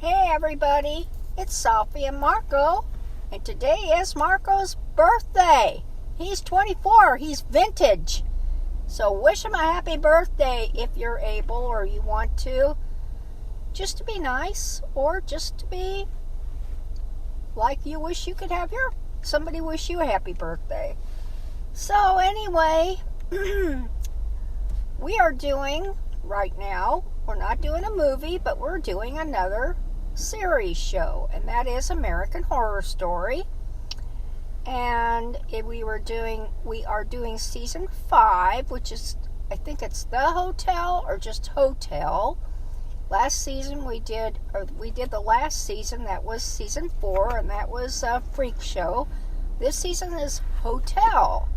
Hey everybody, it's Safi and Marco, and today is Marco's birthday. He's 24, he's vintage. So wish him a happy birthday if you're able or you want to. Just to be nice, or just to be like you wish you could have somebody wish you a happy birthday. So anyway, we are doing right now, we're not doing a movie, but we're doing another series show, and that is American Horror Story. And we are doing season 5, which is, I think it's The Hotel or just Hotel. Last season we did the last season, that was season 4, and that was a Freak Show. This season is Hotel,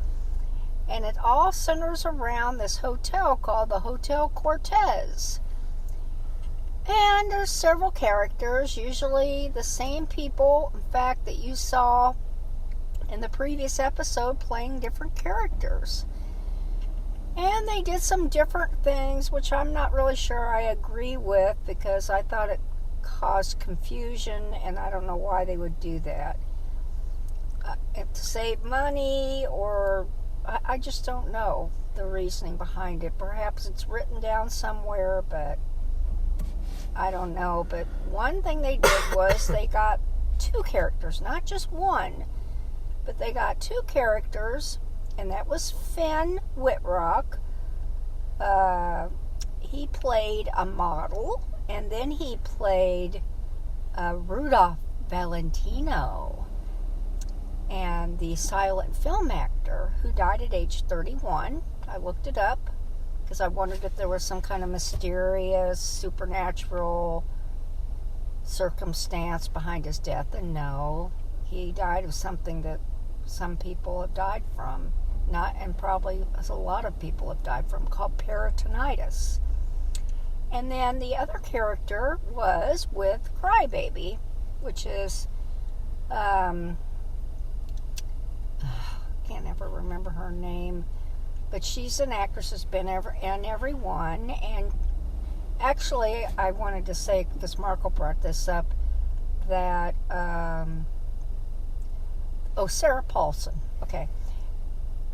and it all centers around this hotel called the Hotel Cortez. And there's several characters, usually the same people, in fact, that you saw in the previous episode playing different characters. And they did some different things, which I'm not really sure I agree with, because I thought it caused confusion, and I don't know why they would do that. To save money, or I just don't know the reasoning behind it. Perhaps it's written down somewhere, but I don't know. But one thing they did was they got 2 characters, not just one, but they got 2 characters, and that was Finn Whitrock. He played a model, and then he played Rudolph Valentino, and the silent film actor who died at age 31. I looked it up because I wondered if there was some kind of mysterious, supernatural circumstance behind his death, and no, he died of something that some people have died from, and probably a lot of people have died from, called peritonitis. And then the other character was with Crybaby, which is can't ever remember her name, but she's an actress that's been in every one. And actually, I wanted to say, because Marco brought this up, that Sarah Paulson. Okay,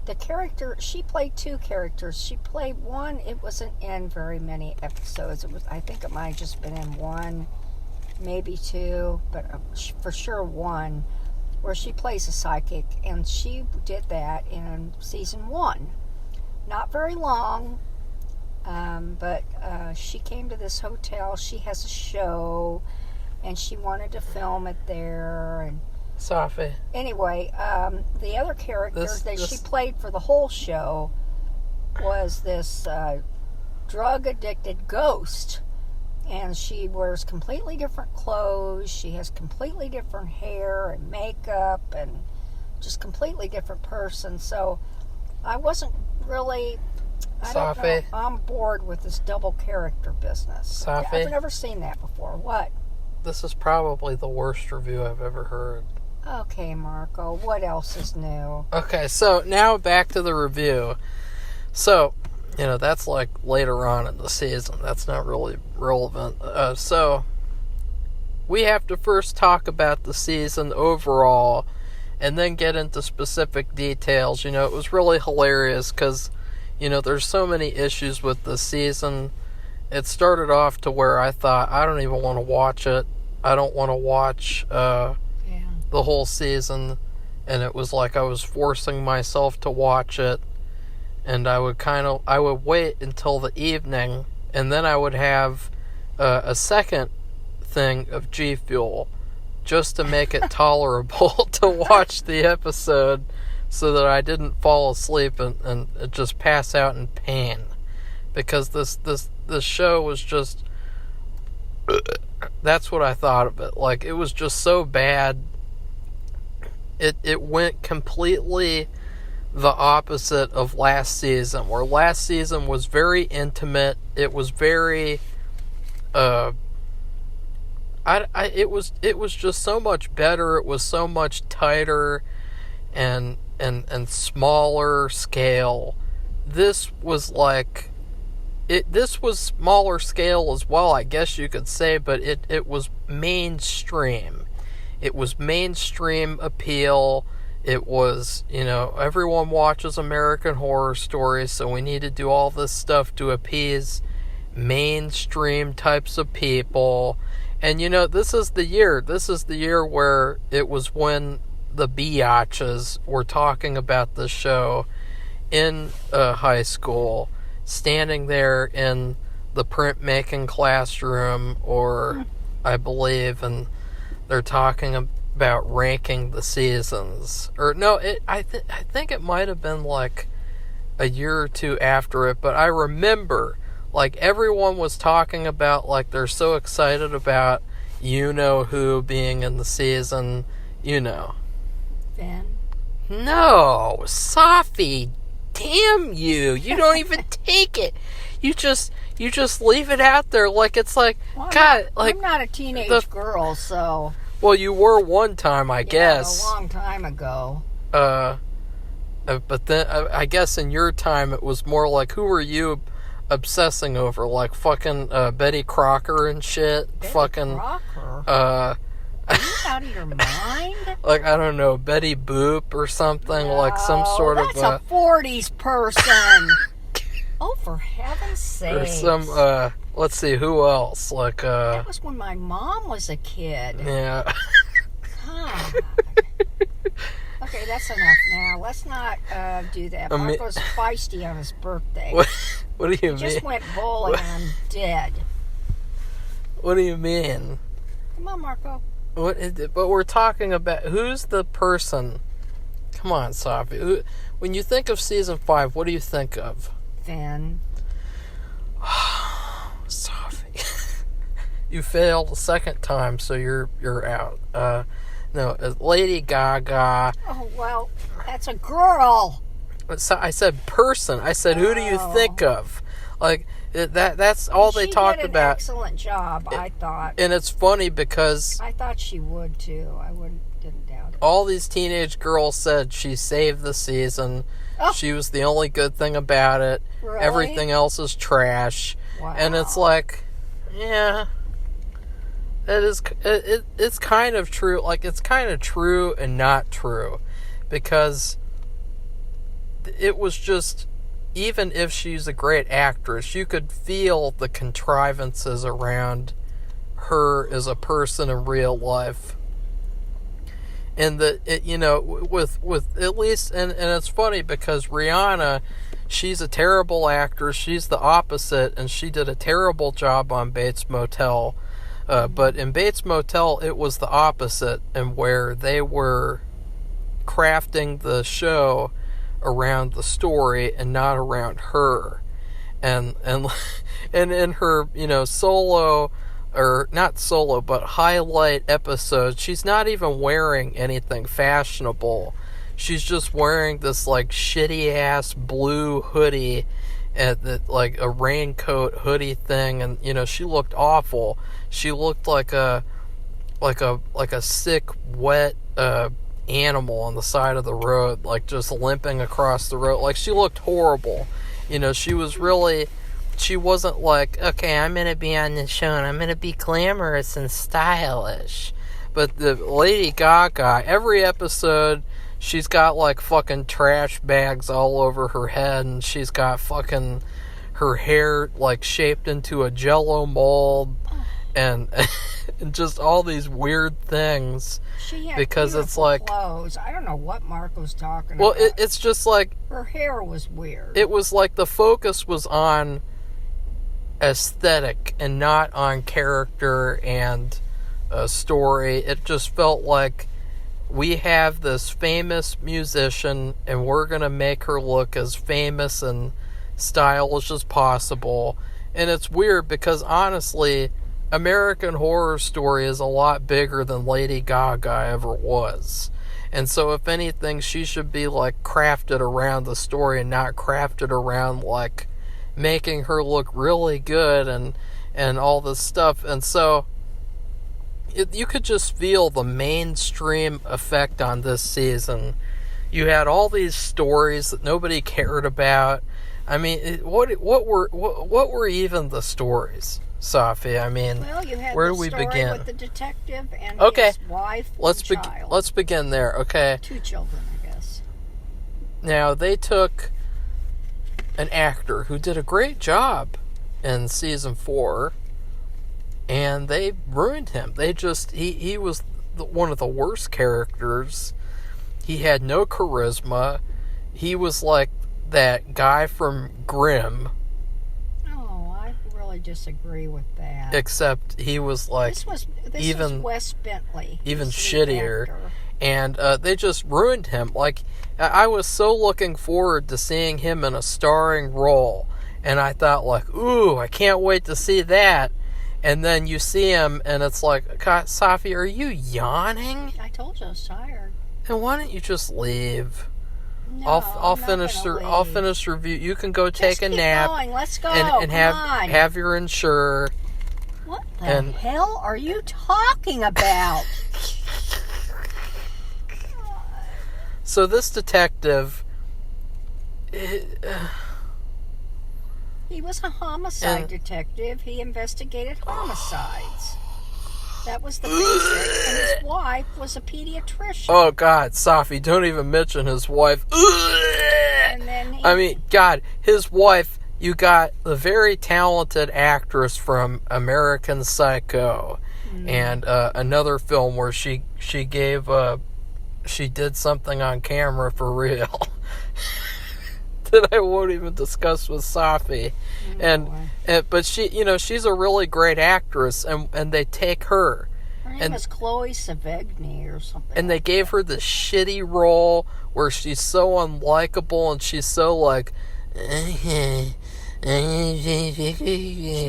the character, she played 2 characters. She played one, it wasn't in very many episodes. I think it might have just been in 1, maybe 2, but for sure 1, where she plays a psychic, and she did that in season 1. Not very long, but she came to this hotel. She has a show, and she wanted to film it there. And Safi. Anyway, the other character she played for the whole show was this drug-addicted ghost. And she wears completely different clothes. She has completely different hair and makeup, and just completely different person. So I wasn't really, I'm bored with this double character business. Safi. I've never seen that before. What? This is probably the worst review I've ever heard. Okay, Marco, what else is new? Okay, so now back to the review. So, that's like later on in the season. That's not really relevant. So, we have to first talk about the season overall, and then get into specific details. It was really hilarious because, there's so many issues with the season. It started off to where I thought, I don't even want to watch it. I don't want to watch the whole season. And it was like I was forcing myself to watch it. And I would wait until the evening, and then I would have a second thing of G Fuel, just to make it tolerable to watch the episode, so that I didn't fall asleep and just pass out in pain, because this show was just, that's what I thought of it. Like, it was just so bad. It went completely the opposite of last season, where last season was very intimate. It was very it was just so much better. It was so much tighter and smaller scale. This was like this was smaller scale as well, I guess you could say, but it was mainstream. It was mainstream appeal. It was, everyone watches American Horror Stories, so we need to do all this stuff to appease mainstream types of people. And, this is the year. This is the year where it was when the biatches were talking about the show in high school, standing there in the printmaking classroom, or I believe, and they're talking about ranking the seasons. Or no, I think it might have been like a year or two after it, but I remember like everyone was talking about like they're so excited about who being in the season, Ben? No, Safi, damn you. You don't even take it. You just leave it out there like it's like, well, God, I'm not a teenage girl, so. Well, you were one time, I guess. A long time ago. But then I guess in your time it was more like, who were you obsessing over? Like fucking Betty Crocker and shit. Betty Crocker? Are you out of your mind? Like, I don't know, Betty Boop or something, like some sort that's of a 40s person. Oh, for heaven's sake. Or some let's see, who else? Like that was when my mom was a kid. Yeah. God. Okay, that's enough now. Let's not do that. Marco's feisty on his birthday. What do you mean? He just went bowling and I'm dead. What do you mean? Come on, Marco. But we're talking about who's the person. Come on, Safi. When you think of season 5, what do you think of? Finn. Safi. You failed a second time, so you're out. No, Lady Gaga. Oh, well, that's a girl. So I said person. I said, who do you think of? Like, that's all they talked about. She did an excellent job, I thought. And it's funny because I thought she would, too. Didn't doubt it. All these teenage girls said she saved the season. Oh. She was the only good thing about it. Really? Everything else is trash. Wow. And it's like, yeah, it's kind of true. Like, it's kind of true and not true. Because it was just, even if she's a great actress, you could feel the contrivances around her as a person in real life. And with at least, and it's funny because Rihanna, she's a terrible actress. She's the opposite, and she did a terrible job on Bates Motel. But in Bates Motel, it was the opposite, and where they were crafting the show around the story and not around her. And in her, solo, or not solo, but highlight episode, she's not even wearing anything fashionable. She's just wearing this like shitty ass blue hoodie and like a raincoat hoodie thing, and she looked awful. She looked like a sick, wet animal on the side of the road, like just limping across the road. Like, she looked horrible. She wasn't like, okay, I'm going to be on this show and I'm going to be glamorous and stylish. But the Lady Gaga, every episode, she's got like fucking trash bags all over her head, and she's got fucking her hair like shaped into a Jell-O mold, and just all these weird things. She had because it's like clothes. I don't know what Marco's talking well, about. Well, it's just like her hair was weird. It was like the focus was on aesthetic and not on character and story. It just felt like we have this famous musician and we're going to make her look as famous and stylish as possible. And it's weird because honestly, American Horror Story is a lot bigger than Lady Gaga ever was. And so if anything, she should be like crafted around the story and not crafted around like making her look really good and all this stuff. And so you could just feel the mainstream effect on this season. You had all these stories that nobody cared about, I mean, what were even the stories, Safi? I mean, well, you had where the do we story begin? with the detective and Okay. his wife and child. Let's begin there. Okay. 2 children, I guess. Now they took an actor who did a great job in season 4, and they ruined him. They just he was one of the worst characters. He had no charisma. He was like that guy from Grimm. Oh, I really disagree with that. Except he was like this was Wes Bentley, even who's the shittier. actor. And they just ruined him. Like, I was so looking forward to seeing him in a starring role. And I thought, like, ooh, I can't wait to see that. And then you see him, and it's like, God, Safi, are you yawning? I told you I was tired. And why don't you just leave? No, I'll finish the review. You can go take a nap. Going. Let's go. And have your insurer. What the hell are you talking about? So this detective, he was a homicide detective. He investigated homicides. That was the basic. And his wife was a pediatrician. Oh God, Safi, don't even mention his wife. And then I mean, God, his wife. You got the very talented actress from American Psycho, and another film where she did something on camera for real that I won't even discuss with Safi. But she's a really great actress, and they take her. Her name is Chloe Sevigny or something. And they gave her this shitty role where she's so unlikable and she's so like. She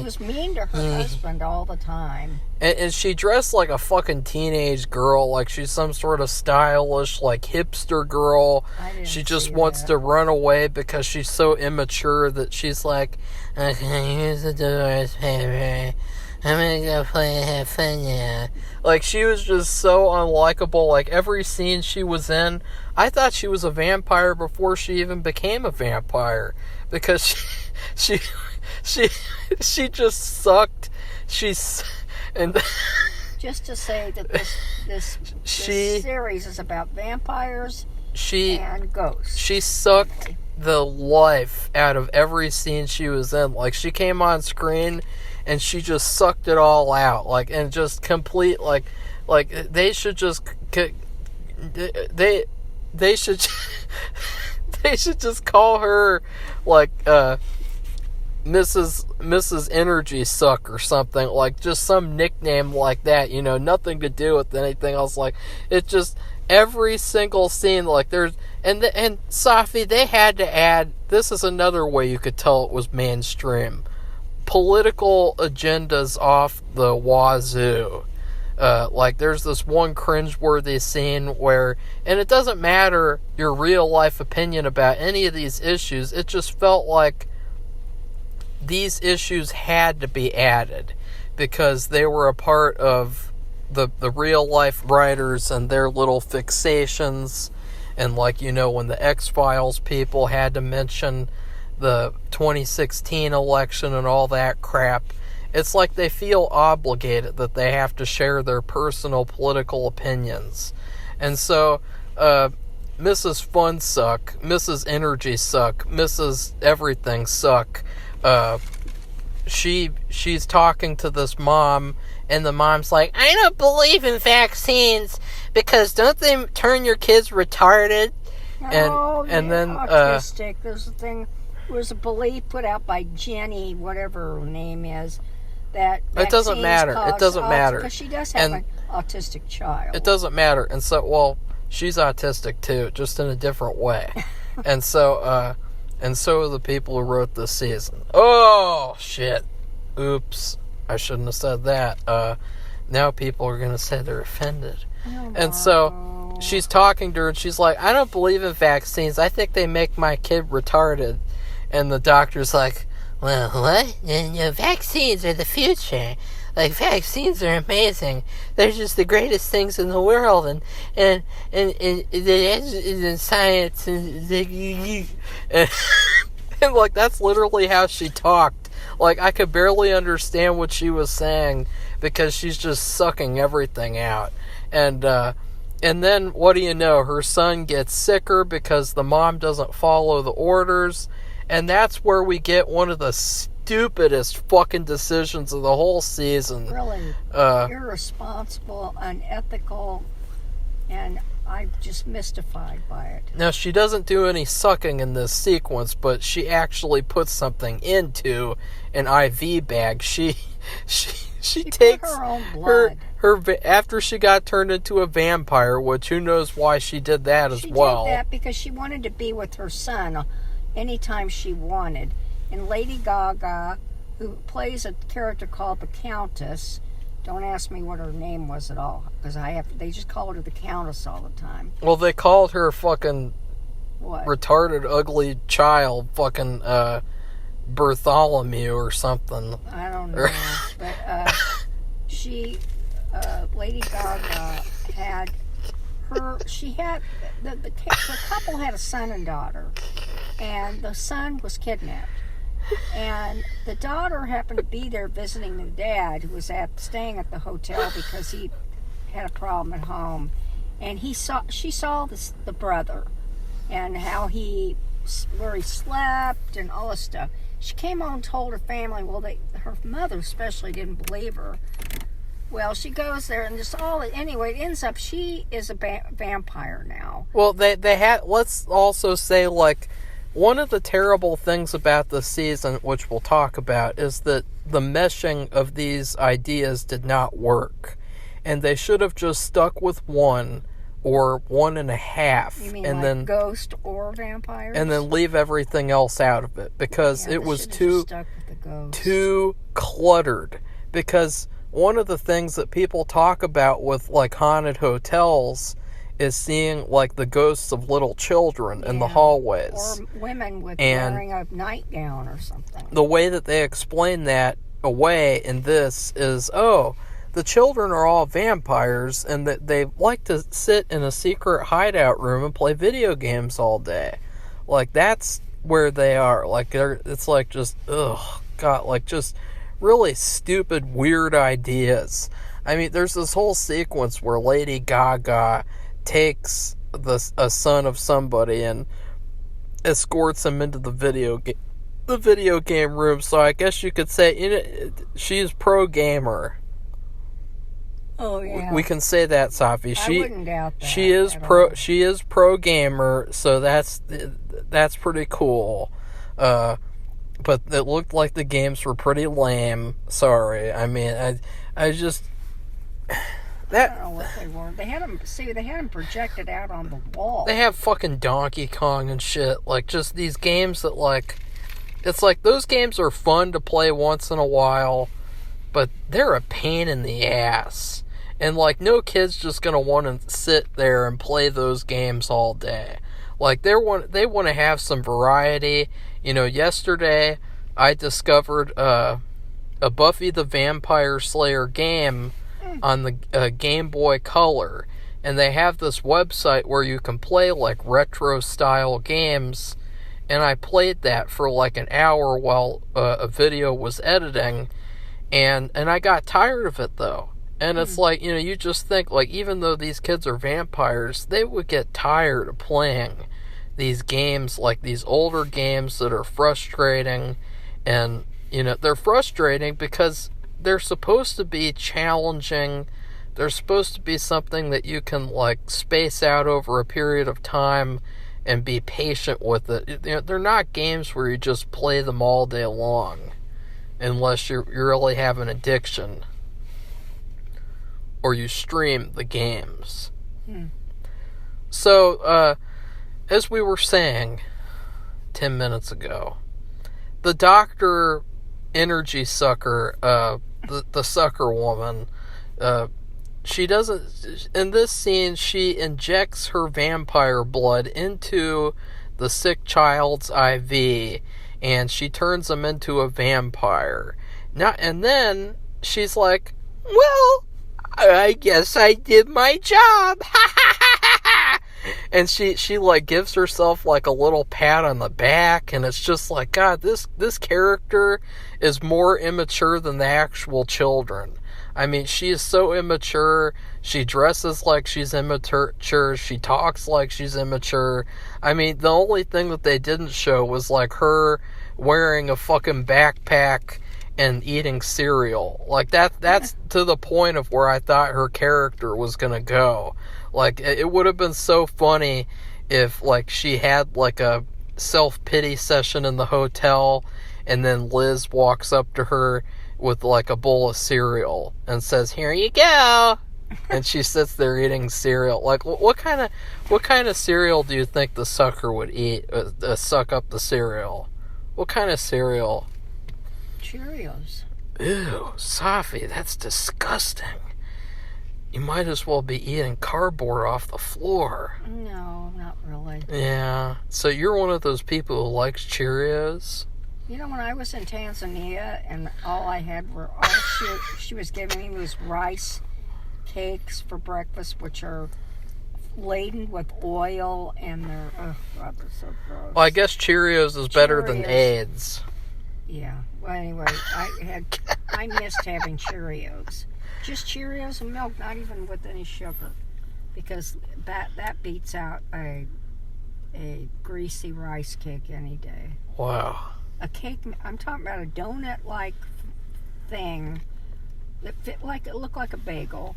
was mean to her husband all the time. And she dressed like a fucking teenage girl, like she's some sort of stylish, like hipster girl. She just wants to run away because she's so immature that she's like, okay, here's the divorce paper. I'm gonna go play and have fun now. Like, she was just so unlikable. Like, every scene she was in, I thought she was a vampire before she even became a vampire. Because she just sucked. And just to say that this series is about vampires and ghosts. She sucked the life out of every scene she was in. Like, she came on screen and she just sucked it all out. Like, and just complete, like they should just they should they should just call her like Mrs. Energy Suck or something, like just some nickname like that, nothing to do with anything else. Like, it just every single scene, like there's and Safi, they had to add, this is another way you could tell it was mainstream, political agendas off the wazoo. Like, there's this one cringeworthy scene where, and it doesn't matter your real life opinion about any of these issues, it just felt like these issues had to be added because they were a part of the real life writers and their little fixations. And like, when the X-Files people had to mention the 2016 election and all that crap, it's like they feel obligated that they have to share their personal political opinions. And so, Mrs. Fun Suck, Mrs. Energy Suck, Mrs. Everything Suck, she's talking to this mom, and the mom's like, I don't believe in vaccines, because don't they turn your kids retarded? And then autistic. There's a thing. There was a belief put out by Jenny, whatever her name is, that it doesn't matter. It doesn't matter because she does have an autistic child. It doesn't matter, and so she's autistic too, just in a different way, and so are the people who wrote this season. Oh shit! Oops, I shouldn't have said that. Now people are gonna say they're offended, and so she's talking to her, and she's like, I don't believe in vaccines. I think they make my kid retarded. And the doctor's like, well, what? Vaccines are the future. Like, vaccines are amazing. They're just the greatest things in the world. And the science. And And, like, that's literally how she talked. Like, I could barely understand what she was saying because she's just sucking everything out. And then, what do you know? Her son gets sicker because the mom doesn't follow the orders. And that's where we get one of the stupidest fucking decisions of the whole season. Really irresponsible, unethical, and I'm just mystified by it. Now, she doesn't do any sucking in this sequence, but she actually puts something into an IV bag. She takes her own blood. Her after she got turned into a vampire, which who knows why she did that as well. She did that because she wanted to be with her son anytime she wanted. And Lady Gaga, who plays a character called the Countess, don't ask me what her name was at all, because they just called her the Countess all the time. Well, they called her fucking what? Retarded, ugly child, fucking Bartholomew or something. I don't know, but Lady Gaga had the couple had a son and daughter, and the son was kidnapped. And the daughter happened to be there visiting the dad, who was staying at the hotel because he had a problem at home. And she saw the brother and where he slept and all this stuff. She came home and told her family. Well, her mother especially didn't believe her. Well, she goes there and anyway, it ends up she is a vampire now. Well, they had. Let's also say, like, one of the terrible things about this season, which we'll talk about, is that the meshing of these ideas did not work. And they should have just stuck with one or one and a half. You mean and like then ghost or vampires? And then leave everything else out of it. Because it was too cluttered. Because one of the things that people talk about with, like, haunted hotels is seeing, like, the ghosts of little children in the hallways. Or women wearing a nightgown or something. The way that they explain that away in this is, the children are all vampires and that they like to sit in a secret hideout room and play video games all day. Like, that's where they are. Like, it's like just, just really stupid, weird ideas. I mean, there's this whole sequence where Lady Gaga takes a son of somebody and escorts him into the video game room. So I guess you could say she's pro gamer. Oh yeah, we can say that, Safi. I wouldn't doubt that. She is pro gamer, so that's pretty cool. But it looked like the games were pretty lame. Sorry, I mean, I just. I don't know what they were. They had them projected out on the wall. They have fucking Donkey Kong and shit. Like, just these games that, like, it's like those games are fun to play once in a while, but they're a pain in the ass. And, like, no kid's just gonna want to sit there and play those games all day. Like, they want to have some variety. You know, yesterday I discovered a Buffy the Vampire Slayer game on the Game Boy Color, and they have this website where you can play, like, retro style games, and I played that for like an hour while a video was editing, and I got tired of it though. And it's like, you know, you just think, like, even though these kids are vampires, they would get tired of playing these games, like these older games that are frustrating. And, you know, they're frustrating because they're supposed to be challenging. They're supposed to be something that you can, like, space out over a period of time and be patient with it. You know, they're not games where you just play them all day long unless you really have an addiction or you stream the games. So, as we were saying 10 minutes ago, the doctor energy sucker, the sucker woman, she doesn't, in this scene, she injects her vampire blood into the sick child's IV, and she turns him into a vampire. And then she's like, well, I guess I did my job. and she like gives herself like a little pat on the back, and it's just like, God, this character is more immature than the actual children. I mean, she is so immature. She dresses like she's immature. She talks like she's immature. I mean, the only thing that they didn't show was like her wearing a fucking backpack and eating cereal. Like that's to the point of where I thought her character was gonna go. Like, it would have been so funny if like she had like a self-pity session in the hotel, and then Liz walks up to her with like a bowl of cereal and says, "Here you go," and she sits there eating cereal. Like, what kind of cereal do you think the sucker would eat? Suck up the cereal. What kind of cereal? Cheerios. Ew, Safi, that's disgusting. You might as well be eating cardboard off the floor. No, not really. Yeah. So you're one of those people who likes Cheerios? You know, when I was in Tanzania and all I had were she was giving me was rice cakes for breakfast, which are laden with oil, and they're, oh God, they're so gross. Well, I guess Cheerios is better than AIDS. Yeah. Well, anyway, I missed having Cheerios. Just Cheerios and milk, not even with any sugar, because that beats out a greasy rice cake any day. Wow. A cake, I'm talking about a donut-like thing that it looked like a bagel,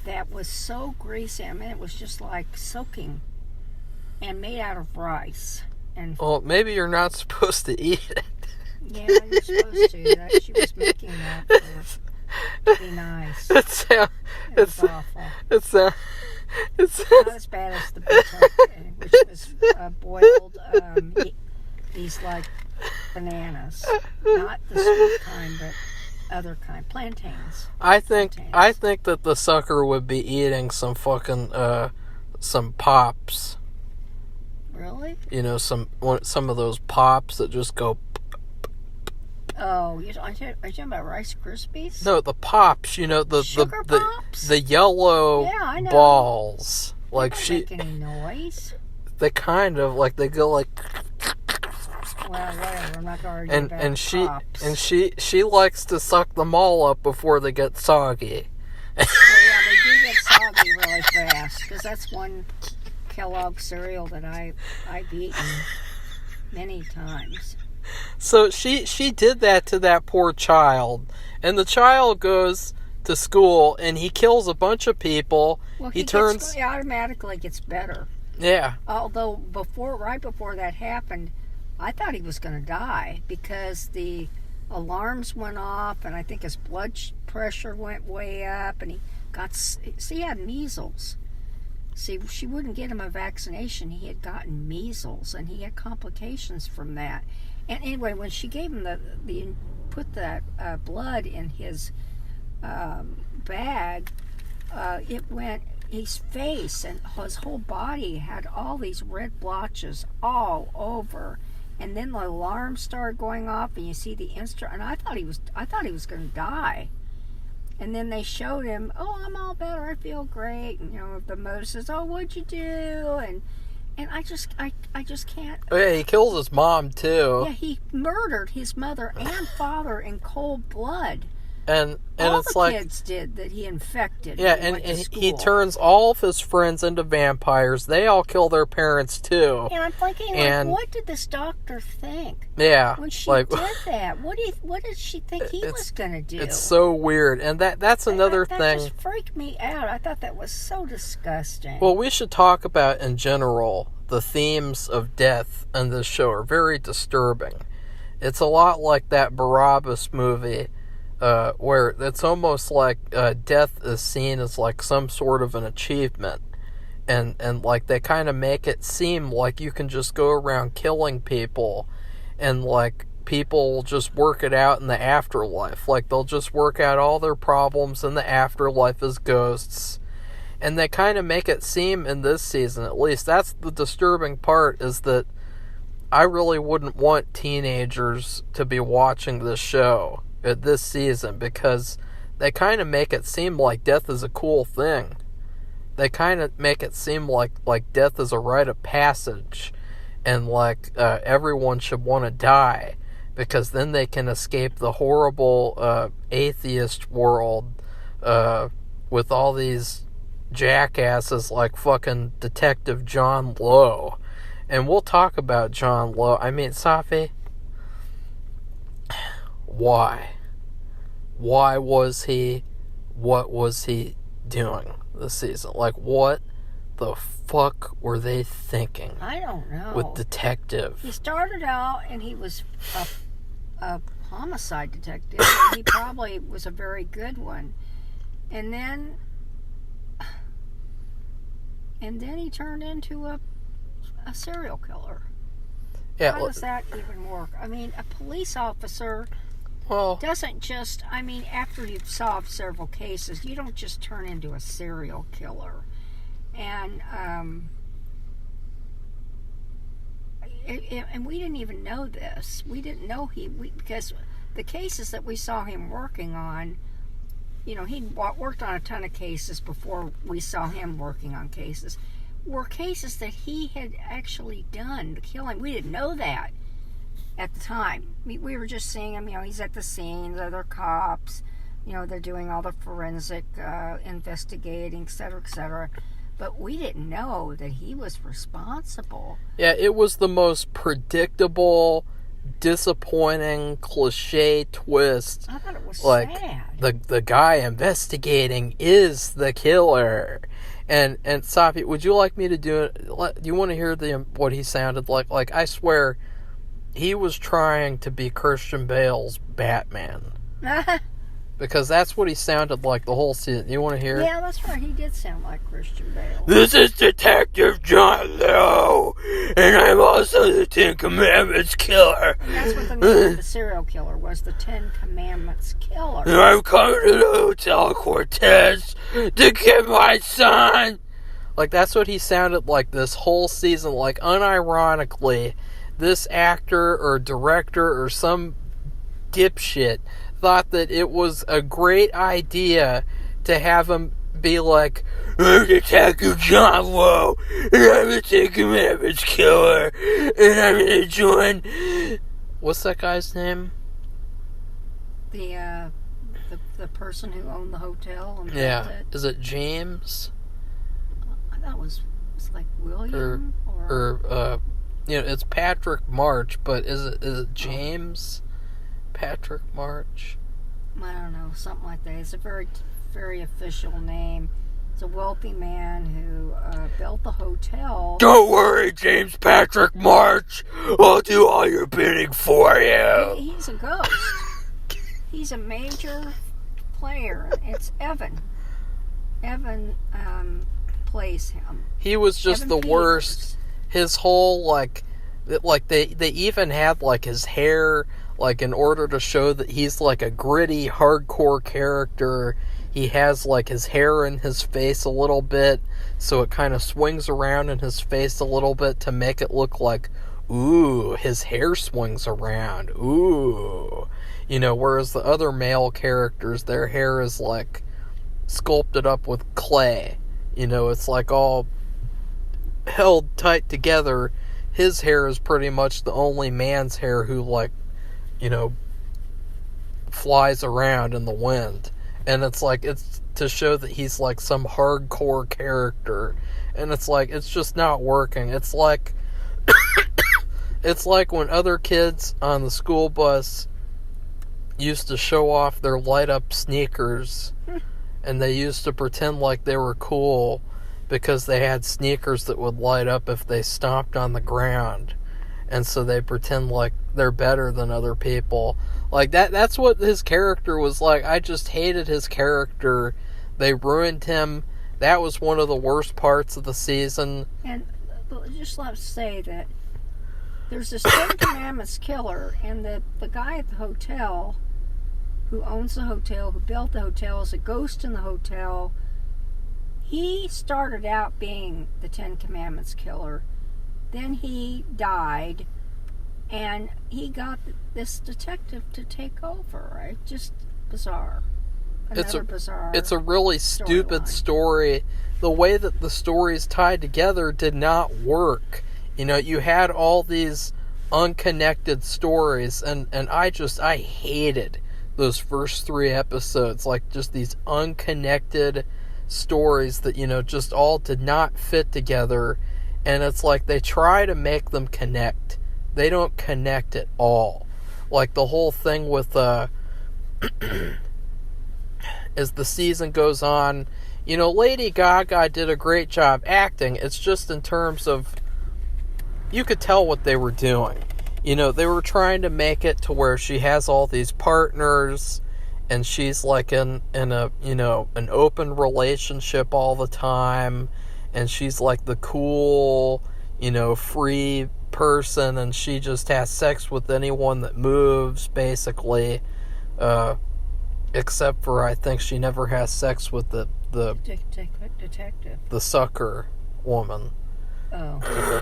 that was so greasy. I mean, it was just like soaking, and made out of rice. And well, maybe you're not supposed to eat it. Yeah, you're supposed to. She was making that to be nice. It's awful. It's not as bad as the potato, which was boiled these like bananas, not the sweet kind, but other kind, plantains. I think that the sucker would be eating some fucking some pops. Really? You know, some of those pops that just go. Oh, are you talking about Rice Krispies? No, the pops. You know, the Sugar Pops? the yellow I know. balls. Like they don't make any noise. They kind of like they go like. Well, whatever. I'm not going to argue about pops. And she likes to suck them all up before they get soggy. Well, yeah, they do get soggy really fast, because that's one Kellogg cereal that I've eaten many times. So she did that to that poor child, and the child goes to school and he kills a bunch of people. Well, he automatically gets better. Yeah. Although right before that happened, I thought he was going to die, because the alarms went off, and I think his blood pressure went way up, and he had measles. See, she wouldn't get him a vaccination. He had gotten measles, and he had complications from that. And anyway, when she gave him put that blood in his bag, it went his face, and his whole body had all these red blotches all over. And then the alarm started going off, and you see the and I thought he was going to die. And then they showed him, "Oh, I'm all better. I feel great." And the mother says, "Oh, what'd you do?" And I just can't. Oh, yeah, he kills his mom too. Yeah, he murdered his mother and father in cold blood. And all it's the like kids did that he infected. Yeah, and he turns all of his friends into vampires. They all kill their parents too. And I'm thinking, what did this doctor think? Yeah, when she did that, what did she think he was going to do? It's so weird, and that's another thing. That just freaked me out. I thought that was so disgusting. Well, we should talk about in general the themes of death in this show are very disturbing. It's a lot like that Barabbas movie. Where it's almost like death is seen as like some sort of an achievement, and like they kind of make it seem like you can just go around killing people, and like people will just work it out in the afterlife. Like they'll just work out all their problems in the afterlife as ghosts, and they kind of make it seem in this season, at least that's the disturbing part, is that I really wouldn't want teenagers to be watching this show this season, because they kind of make it seem like death is a cool thing. they kind of make it seem like death is a rite of passage, and like everyone should want to die, because then they can escape the horrible atheist world with all these jackasses like fucking Detective John Lowe. And we'll talk about John Lowe. I mean, Safi, why? Why was he... What was he doing this season? Like, what the fuck were they thinking? I don't know. With Detective. He started out and he was a homicide detective. And he probably was a very good one. And then he turned into a serial killer. Yeah, how does that even work? I mean, a police officer doesn't just, I mean, after you've solved several cases, you don't just turn into a serial killer. And and we didn't even know this. We didn't know because the cases that we saw him working on, you know, he'd worked on a ton of cases before we saw him working on cases, were cases that he had actually done the killing. We didn't know that at the time. We were just seeing him, you know, he's at the scene, the other cops, you know, they're doing all the forensic investigating, et cetera, but we didn't know that he was responsible. Yeah, it was the most predictable, disappointing, cliche twist. I thought it was like, sad. The guy investigating is the killer. And Safi, would you like me to do it? Do you want to hear what he sounded like? Like, I swear, he was trying to be Christian Bale's Batman. Because that's what he sounded like the whole season. You want to hear? Yeah, that's right. He did sound like Christian Bale. This is Detective John Lowe, and I'm also the Ten Commandments killer. And that's what the name of the serial killer was, the Ten Commandments killer. And I'm coming to the Hotel Cortez to get my son. Like, that's what he sounded like this whole season. Like, unironically, this actor or director or some dipshit thought that it was a great idea to have him be like, I'm Detective John Lowe, and I'm the Ten Commandments killer, and I'm gonna join... What's that guy's name? The person who owned the hotel and yeah, built it. Is it James? I thought it was like William or you know, it's Patrick March, but is it James Patrick March? I don't know, something like that. It's a very, very official name. It's a wealthy man who built the hotel. Don't worry, James Patrick March. I'll do all your bidding for you. He's a ghost. He's a major player. It's Evan. Evan plays him. He was just Evan the Peters. worst. His whole, like they even had, like, his hair, like, in order to show that he's, like, a gritty, hardcore character, he has, like, his hair in his face a little bit, so it kind of swings around in his face a little bit to make it look like, ooh, his hair swings around, ooh. You know, whereas the other male characters, their hair is, like, sculpted up with clay. You know, it's, like, all held tight together. His hair is pretty much the only man's hair who, like, you know, flies around in the wind. And it's like, it's to show that he's like some hardcore character. And it's like, it's just not working. It's like, it's like when other kids on the school bus used to show off their light up sneakers. And they used to pretend like they were cool because they had sneakers that would light up if they stomped on the ground. And so they pretend like they're better than other people. Like, that's what his character was like. I just hated his character. They ruined him. That was one of the worst parts of the season. And just let's say that there's this Ten Commandments killer, and the guy at the hotel who owns the hotel, who built the hotel, is a ghost in the hotel. He started out being the Ten Commandments killer. Then he died, and he got this detective to take over, right? Just bizarre. Another bizarre It's a really stupid story the way that the stories tied together did not work. You know, you had all these unconnected stories, and I hated those first 3 episodes, like just these unconnected stories that, you know, just all did not fit together. And it's like they try to make them connect. They don't connect at all. Like the whole thing with as the season goes on, you know, Lady Gaga did a great job acting. It's just in terms of, you could tell what they were doing. You know, they were trying to make it to where she has all these partners, and she's like in a, you know, an open relationship all the time, and she's like the cool, you know, free person, and she just has sex with anyone that moves, basically. Except for, I think she never has sex with the detective. The sucker woman. Oh.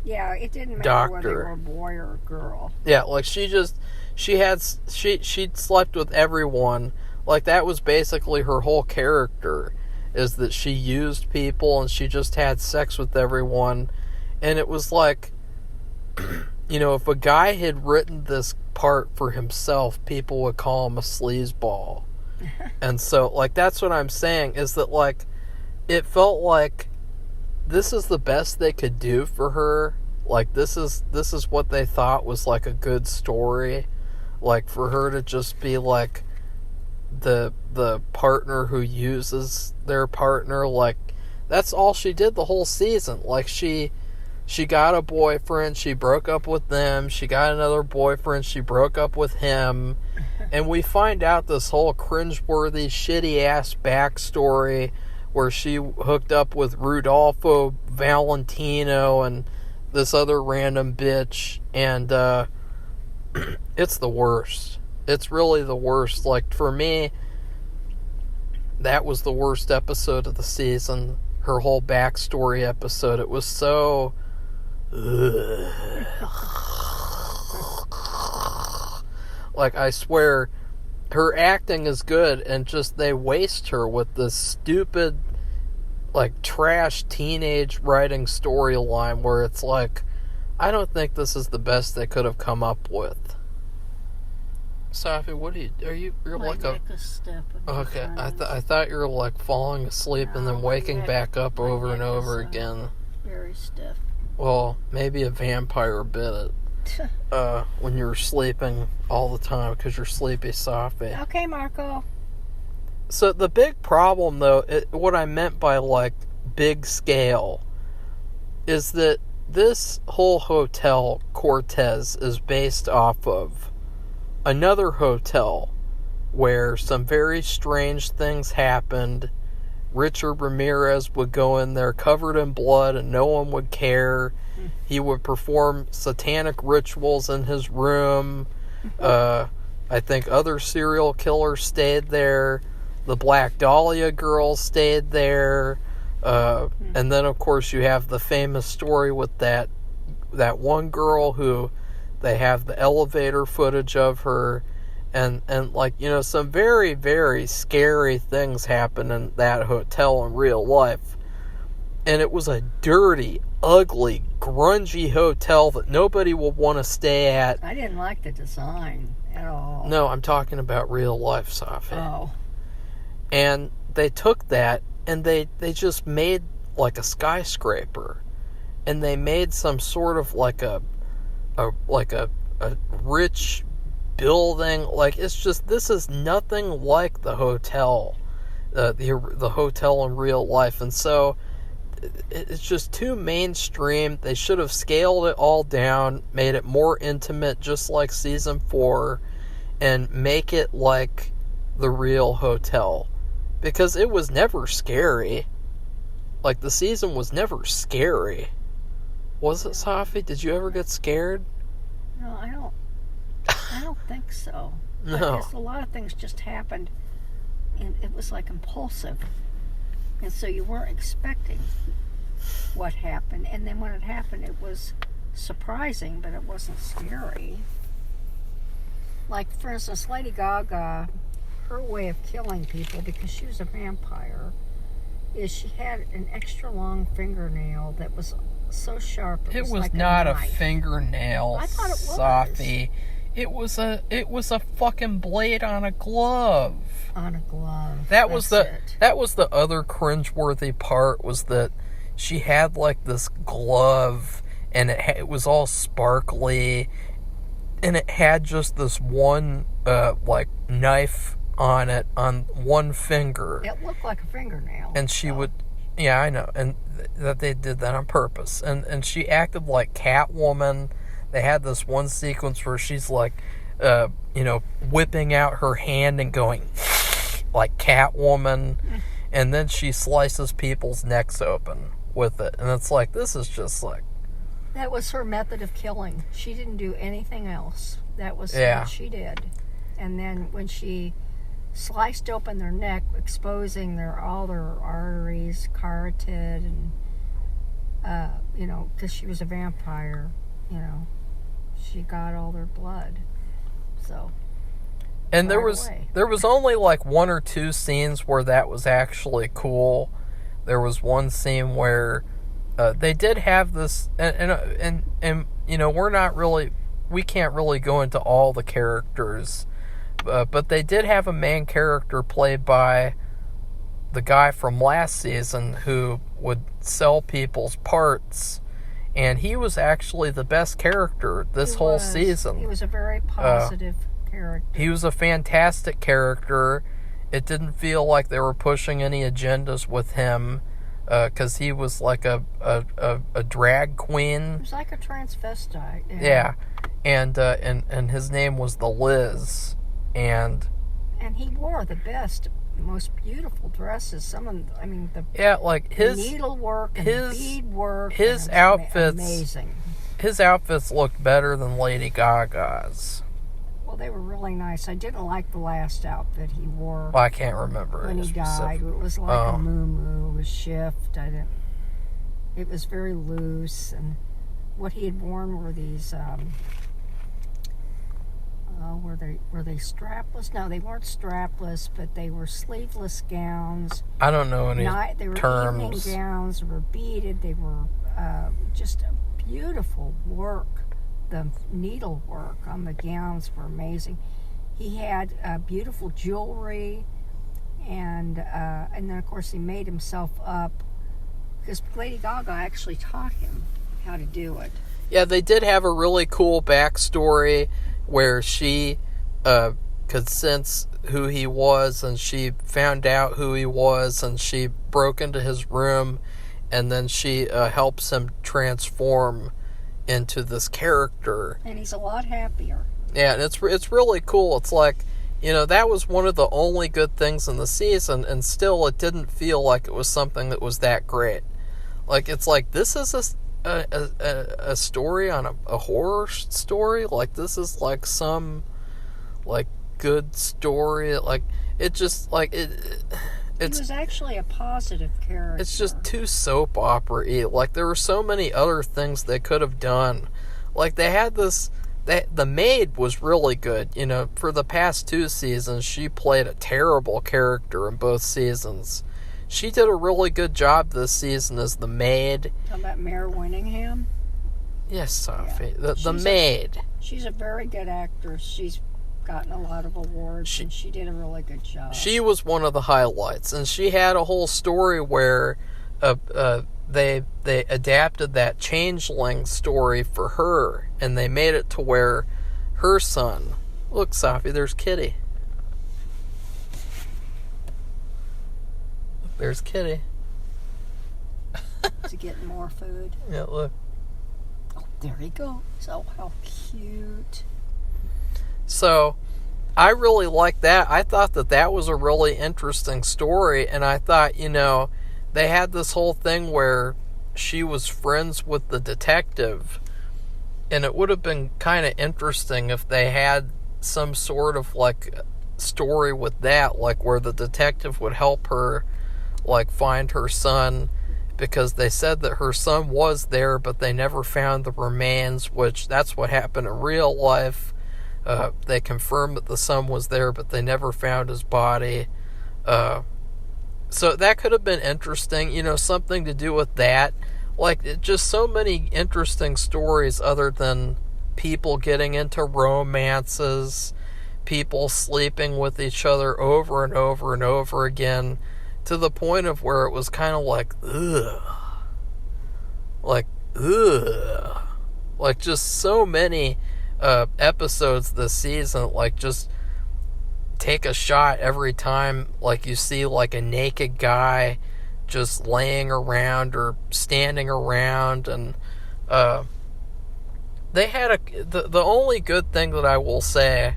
Yeah, it didn't matter Doctor. whether they were a boy or a girl. Yeah, like she'd slept with everyone. Like that was basically her whole character, is that she used people and she just had sex with everyone. And it was like, you know, if a guy had written this part for himself, people would call him a sleazeball. And so, like, that's what I'm saying, is that, like, it felt like this is the best they could do for her. Like, this is what they thought was, like, a good story. Like, for her to just be, like, the partner who uses their partner. Like, that's all she did the whole season. Like, she got a boyfriend, she broke up with them, she got another boyfriend, she broke up with him, and we find out this whole cringeworthy, shitty-ass backstory where she hooked up with Rudolfo Valentino and this other random bitch, and it's the worst. It's really the worst. Like, for me, that was the worst episode of the season, her whole backstory episode. It was so... Like, I swear, her acting is good, and just they waste her with this stupid, like, trash teenage writing storyline where it's like, I don't think this is the best they could have come up with. Safi, what you're like a step. Okay, I thought you were like falling asleep and then waking back up over and over again. Very stiff. Well, maybe a vampire bit it when you're sleeping all the time because you're sleepy, Safi. Okay, Marco. So the big problem, though, what I meant by, like, big scale, is that this whole hotel, Cortez, is based off of another hotel where some very strange things happened. Richard Ramirez would go in there covered in blood and no one would care. He would perform satanic rituals in his room. I think other serial killers stayed there. The Black Dahlia girls stayed there. And then, of course, you have the famous story with that one girl who they have the elevator footage of her. And like, you know, some very, very scary things happen in that hotel in real life. And it was a dirty, ugly, grungy hotel that nobody would want to stay at. I didn't like the design at all. No, I'm talking about real life, Safi. Oh. And they took that and they just made like a skyscraper. And they made some sort of like a rich building. Like, it's just, this is nothing like the hotel, the hotel in real life. And so it's just too mainstream. They should have scaled it all down, made it more intimate, just like season 4, and make it like the real hotel, because it was never scary. Like, the season was never scary. Was it, Safi? Did you ever get scared? No, I don't think so. No. I guess a lot of things just happened, and it was like impulsive. And so you weren't expecting what happened. And then when it happened, it was surprising, but it wasn't scary. Like, for instance, Lady Gaga, her way of killing people, because she was a vampire, is she had an extra long fingernail that was so sharp. It was like not a knife. fingernail, I thought it was. Safi. It was a fucking blade on a glove. On a glove. That was the other cringeworthy part, was that she had like this glove, and it was all sparkly, and it had just this one like knife on it on one finger. It looked like a fingernail. And she would, yeah, I know, and that they did that on purpose. And she acted like Catwoman. They had this one sequence where she's like, whipping out her hand and going like Catwoman, and then she slices people's necks open with it. And it's like, this is just like... That was her method of killing. She didn't do anything else. That was what she did. And then when she sliced open their neck, exposing all their arteries, carotid, and, because she was a vampire, she got all their blood. So... And there was only like one or two scenes where that was actually cool. There was one scene where they did have this, and we can't really go into all the characters, but they did have a main character played by the guy from last season who would sell people's parts, and he was actually the best character this whole season. He was a very positive character. He was a fantastic character. It didn't feel like they were pushing any agendas with him, because he was like a drag queen. He was like a transvestite. Yeah. And his name was the Liz, and he wore the best, most beautiful dresses. his needlework and beadwork. His outfits, amazing. His outfits looked better than Lady Gaga's. Well, they were really nice. I didn't like the last outfit he wore. Well, I can't remember when he died. It was like a muumuu. It was shift. It was very loose, and what he had worn were these. Were they strapless? No, they weren't strapless, but they were sleeveless gowns. I don't know any terms. They were evening gowns. They were beaded. They were just a beautiful work. The needlework on the gowns were amazing. He had beautiful jewelry, and then of course he made himself up, because Lady Gaga actually taught him how to do it. Yeah, they did have a really cool backstory where she could sense who he was, and she found out who he was, and she broke into his room, and then she helps him transform into this character, and he's a lot happier. Yeah, and it's really cool. It's like, that was one of the only good things in the season, and still it didn't feel like it was something that was that great. Like, it's like, this is a story on a horror story. Like, this is like some like good story. Like, it just like it. He was actually a positive character. It's just too soap opera-y. Like, there were so many other things they could have done. Like, they had this... The maid was really good. For the past 2 seasons, she played a terrible character in both seasons. She did a really good job this season as the maid. Talking about Mare Winningham? Yes, Sophie. Yeah. The maid. She's a very good actress. She's gotten a lot of awards, and she did a really good job. She was one of the highlights, and she had a whole story where they adapted that Changeling story for her, and they made it to where her son... Look, Safi, there's Kitty. Look, there's Kitty. Is he getting more food? Yeah, look. Oh, there he goes. Oh, how cute. So, I really liked that. I thought that was a really interesting story, and I thought, they had this whole thing where she was friends with the detective, and it would have been kind of interesting if they had some sort of, like, story with that, like, where the detective would help her, like, find her son, because they said that her son was there, but they never found the remains, which that's what happened in real life. They confirmed that the son was there, but they never found his body. So that could have been interesting, something to do with that. Like, just so many interesting stories other than people getting into romances, people sleeping with each other over and over and over again, to the point of where it was kind of like, ugh. Like, ugh. Like, just so many episodes this season, like, just take a shot every time, like, you see, like, a naked guy just laying around or standing around. And they had the only good thing that I will say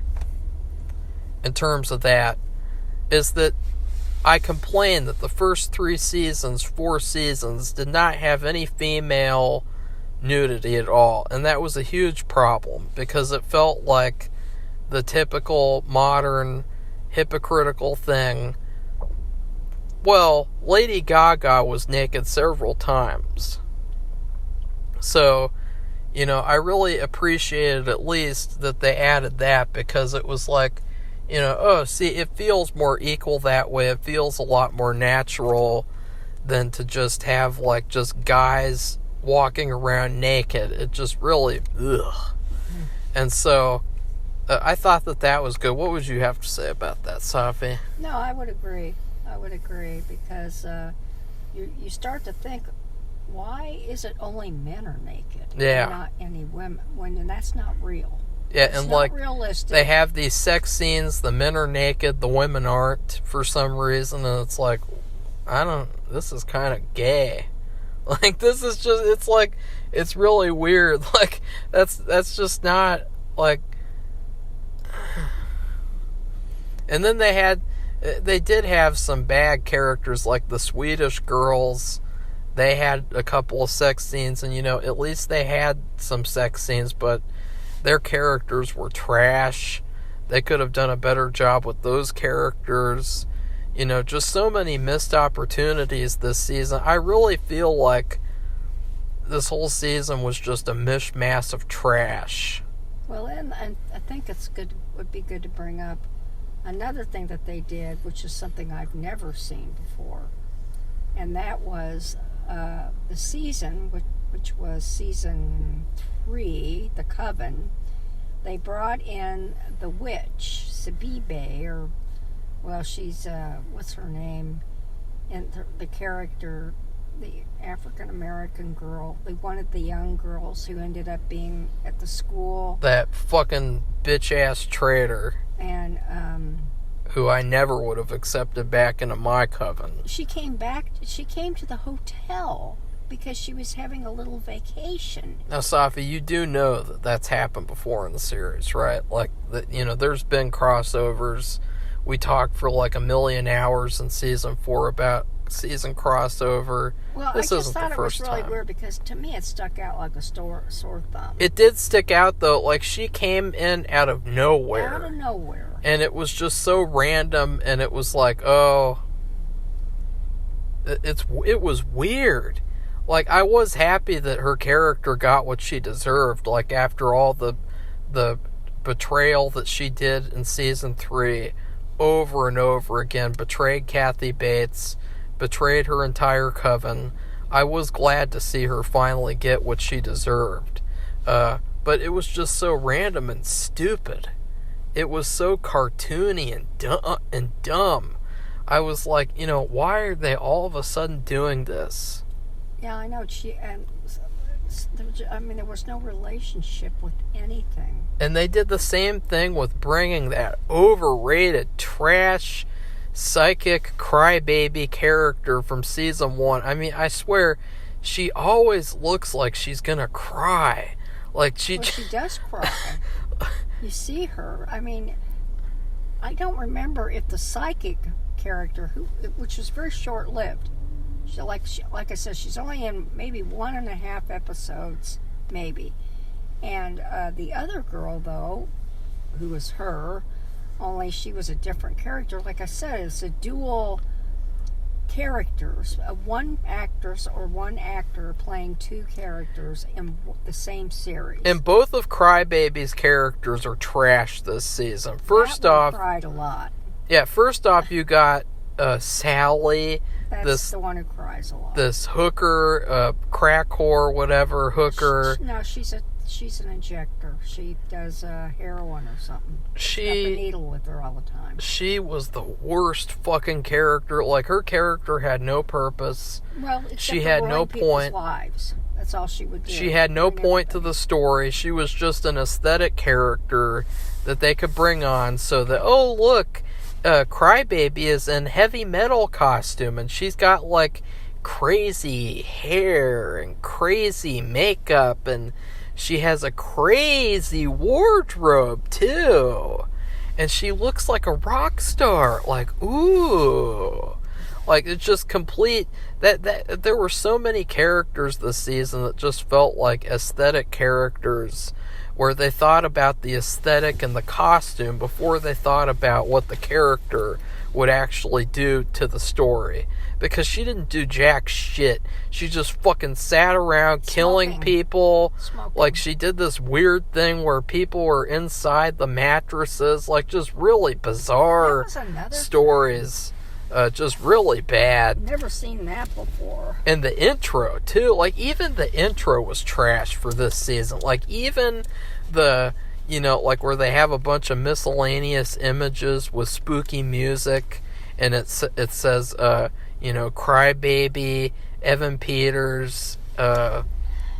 in terms of that is that I complained that the first 4 seasons did not have any female nudity at all, and that was a huge problem because it felt like the typical modern hypocritical thing. Well, Lady Gaga was naked several times, so I really appreciated at least that they added that, because it was like, it feels more equal that way. It feels a lot more natural than to just have, like, just guys walking around naked. It just really, ugh. And so, I thought that was good. What would you have to say about that, Safi? No, I would agree. Because you start to think, why is it only men are naked? Yeah. And not any women, when that's not real. Yeah, it's and not like realistic. They have these sex scenes, the men are naked, the women aren't for some reason, and it's like, this is kind of gay. Like, this is just, it's like, it's really weird. Like, that's just not, like, and then they did have some bad characters, like the Swedish girls. They had a couple of sex scenes, and, at least they had some sex scenes, but their characters were trash. They could have done a better job with those characters. Just so many missed opportunities this season. I really feel like this whole season was just a mishmash of trash. Well, and I think would be good to bring up another thing that they did, which is something I've never seen before. And that was the season, which was season 3, The Coven. They brought in the witch, Sibibe, she's, what's her name? And the character, the African-American girl. They wanted the young girls who ended up being at the school. That fucking bitch-ass traitor. And, who I never would have accepted back into my coven. She came to the hotel because she was having a little vacation. Now, Safi, you do know that that's happened before in the series, right? Like, there's been crossovers. We talked for like 1,000,000 hours in season 4 about season crossover. Well, this I just isn't thought the it was first really time. weird because to me it stuck out like a sore thumb. It did stick out, though. Like, she came in out of nowhere. Out of nowhere. And it was just so random, and it was like, oh, it was weird. Like, I was happy that her character got what she deserved. Like, after all the betrayal that she did in season 3, over and over again, betrayed Kathy Bates, betrayed her entire coven. I was glad to see her finally get what she deserved. But it was just so random and stupid. It was so cartoony and dumb. I was like, why are they all of a sudden doing this? Yeah, I know. There was no relationship with anything. And they did the same thing with bringing that overrated trash psychic crybaby character from season 1. I mean, I swear, she always looks like she's gonna cry. Like, she does cry. You see her. I mean, I don't remember if the psychic character, which was very short-lived, like I said, she's only in maybe 1.5 episodes, maybe. And the other girl, though, who was her, only she was a different character. Like I said, it's a dual characters, one actress or one actor playing 2 characters in the same series. And both of Crybaby's characters are trash this season. First that one off, cried a lot. Yeah, first off, you got Sally. That's the one who cries a lot. This hooker, crack whore, whatever, hooker. No, she's an injector. She does heroin or something. She got the needle with her all the time. She was the worst fucking character. Like, her character had no purpose. Well, she had no point. Lives. That's all she would do. She had no point to the story. She was just an aesthetic character that they could bring on so that, oh, look, Crybaby is in heavy metal costume and she's got, like, crazy hair and crazy makeup and she has a crazy wardrobe, too. And she looks like a rock star. Like, ooh. Like, it's just complete. That there were so many characters this season that just felt like aesthetic characters, where they thought about the aesthetic and the costume before they thought about what the character would actually do to the story. Because she didn't do jack shit. She just fucking sat around killing people. Like, she did this weird thing where people were inside the mattresses. Like, just really bizarre stories. Just really bad. Never seen that before. And the intro, too. Like, even the intro was trash for this season. Like, even the, like where they have a bunch of miscellaneous images with spooky music. And it says, Crybaby, Evan Peters, the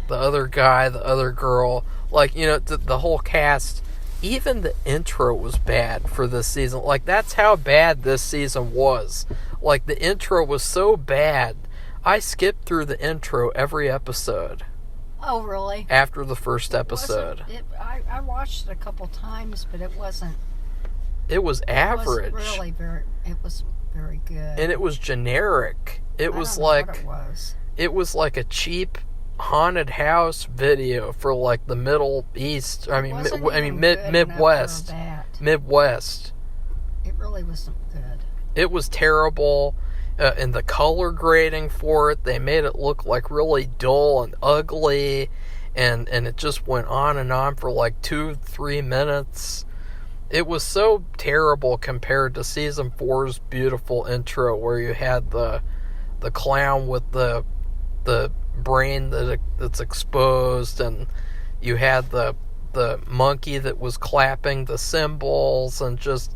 other guy, the other girl. Like, the whole cast. Even the intro was bad for this season. Like, that's how bad this season was. Like, the intro was so bad. I skipped through the intro every episode. Oh, really? After the first episode. I watched it a couple times, but it wasn't... It was average. It was very good. And it was generic. It was like a cheap haunted house video for like the Middle East. Midwest. Midwest. It really wasn't good. It was terrible. And the color grading for it, they made it look like really dull and ugly, and it just went on and on for like 2-3 minutes. It was so terrible compared to season 4's beautiful intro, where you had the clown with the brain that's exposed, and you had the monkey that was clapping the cymbals, and just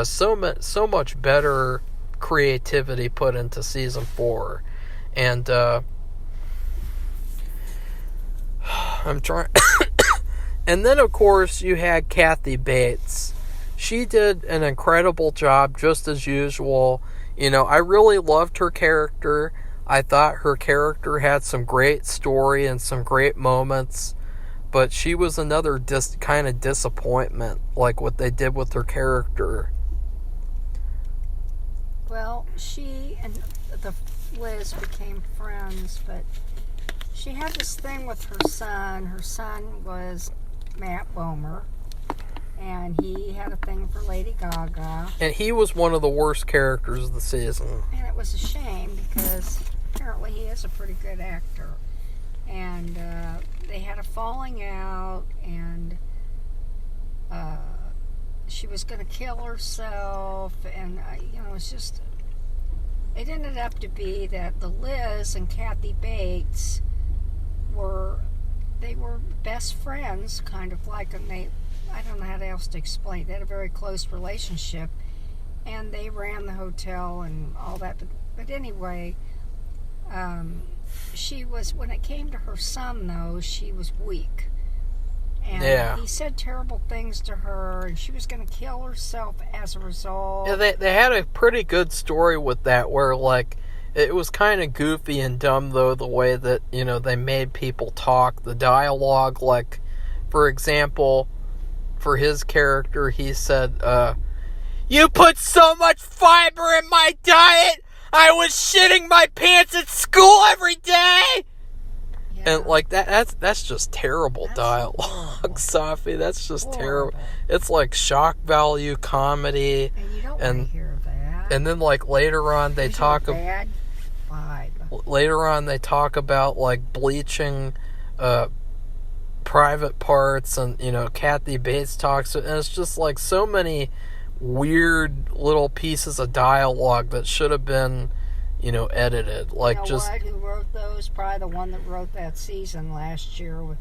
so much better creativity put into season 4. And I'm trying. And then, of course, you had Kathy Bates. She did an incredible job, just as usual. I really loved her character. I thought her character had some great story and some great moments, but she was another kind of disappointment, like what they did with her character. Well, she and Liz became friends, but she had this thing with her son. Her son was Matt Bomer, and he had a thing for Lady Gaga. And he was one of the worst characters of the season. And it was a shame, because apparently he is a pretty good actor. And they had a falling out, and she was going to kill herself, and it's just... It ended up to be that the Liz and Kathy Bates were best friends, kind of like, and I don't know how else to explain it. They had a very close relationship, and they ran the hotel and all that. But anyway, she was, when it came to her son, though, she was weak. And he said terrible things to her, and she was going to kill herself as a result. Yeah, they had a pretty good story with that, where, like, it was kind of goofy and dumb, though, the way that, they made people talk. The dialogue, like, for example, for his character, he said, "You put so much fiber in my diet, I was shitting my pants at school every day!" Yeah. And, like, that's just terrible dialogue, Safi. That's just terrible. It's like shock value comedy. And you don't want to hear that. And then, like, later on, they talk about... Later on, they talk about, like, bleaching private parts, and, Kathy Bates talks, and it's just, like, so many weird little pieces of dialogue that should have been, edited. Like, you know just... what? Who wrote those? Probably the one that wrote that season last year with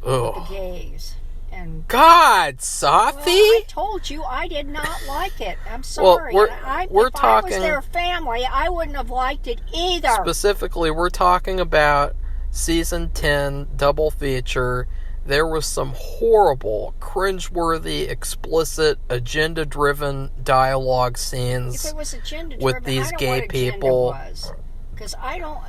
the gays. And God, Safi! Well, I told you I did not like it. I'm sorry. Well, if I was their family, I wouldn't have liked it either. Specifically, we're talking about season 10 double feature. There was some horrible, cringeworthy, explicit, agenda-driven dialogue scenes if it was agenda-driven, with these gay people. Because I don't.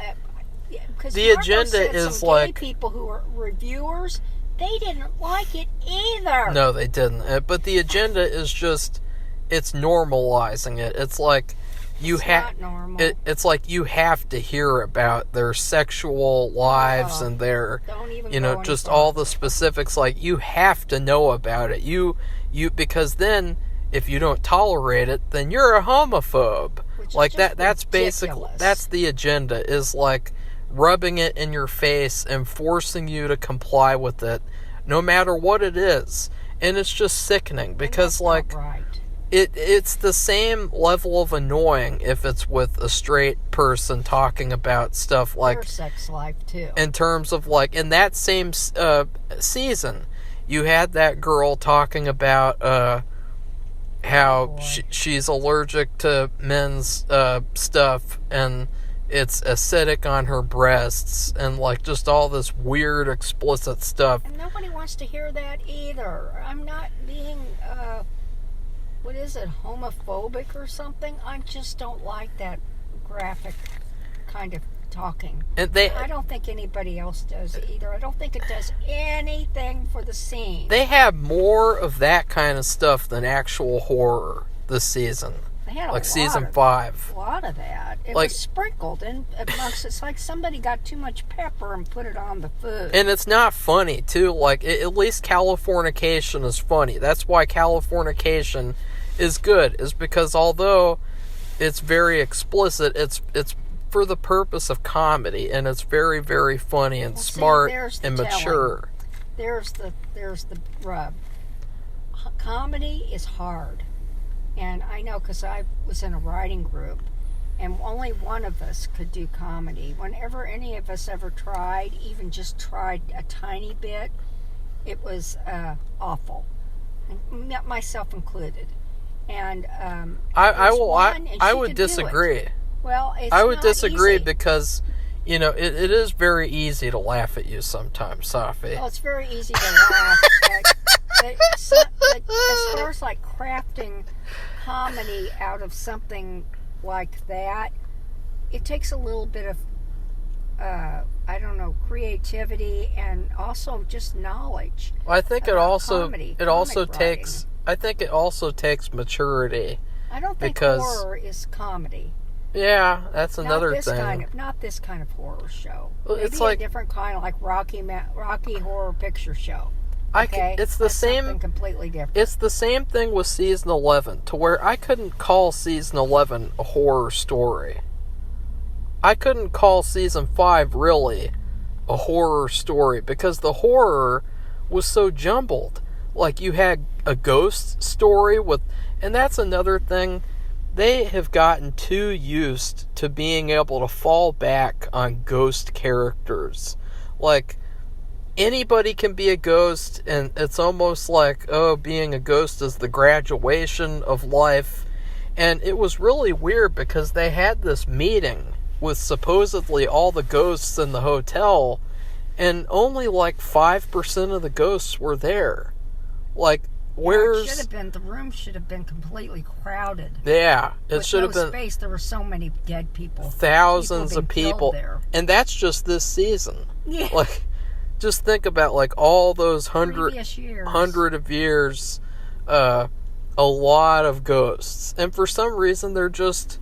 Because the agenda is some like gay people who are reviewers. They didn't like it either. No, they didn't. But the agenda is just, it's normalizing it. It's like it's like you have to hear about their sexual lives and their, just all the specifics. Like, you have to know about it. You because then if you don't tolerate it, then you're a homophobe. Like that. That's basically, that's the agenda, is like rubbing it in your face and forcing you to comply with it, no matter what it is. And it's just sickening, because like it's the same level of annoying if it's with a straight person talking about stuff like their sex life too. In terms of like, in that same season, you had that girl talking about how she's allergic to men's stuff, and it's acidic on her breasts, and like just all this weird explicit stuff. And nobody wants to hear that either. I'm not being what is it, homophobic or something? I just don't like that graphic kind of talking. And I don't think anybody else does either. I don't think it does anything for the scene. They have more of that kind of stuff than actual horror this season. They had like season 5. A lot of that. It was sprinkled in amongst. It's like somebody got too much pepper and put it on the food. And it's not funny too. Like, at least Californication is funny. That's why Californication is good. Is because although it's very explicit, it's for the purpose of comedy, and it's very, very funny and smart and mature. There's the rub. Comedy is hard. And I know, because I was in a writing group, and only one of us could do comedy. Whenever any of us ever tried, even just tried a tiny bit, it was awful, myself included. And I would disagree. Well, it's I would not disagree easy. Because, it is very easy to laugh at you sometimes, Safi. Well, it's very easy to laugh but as far as like crafting comedy out of something like that, it takes a little bit of creativity, and also just knowledge. Well, I think it also takes maturity. I don't think horror is comedy. Yeah, that's another thing. Not this kind of horror show. Maybe it's like a different kind of like Rocky Horror Picture Show. Okay? It's the same. Something completely different. It's the same thing with season 11, to where I couldn't call season 11 a horror story. I couldn't call season 5 really a horror story, because the horror was so jumbled. Like, you had a ghost story and that's another thing. They have gotten too used to being able to fall back on ghost characters. Like, anybody can be a ghost, and it's almost like, being a ghost is the graduation of life. And it was really weird, because they had this meeting with supposedly all the ghosts in the hotel, and only like 5% of the ghosts were there. Like, the room should have been completely crowded. Yeah, it should have been space. There were so many dead people. Thousands of people. And that's just this season. Yeah. Like, just think about like all those hundred of years, a lot of ghosts. And for some reason they're just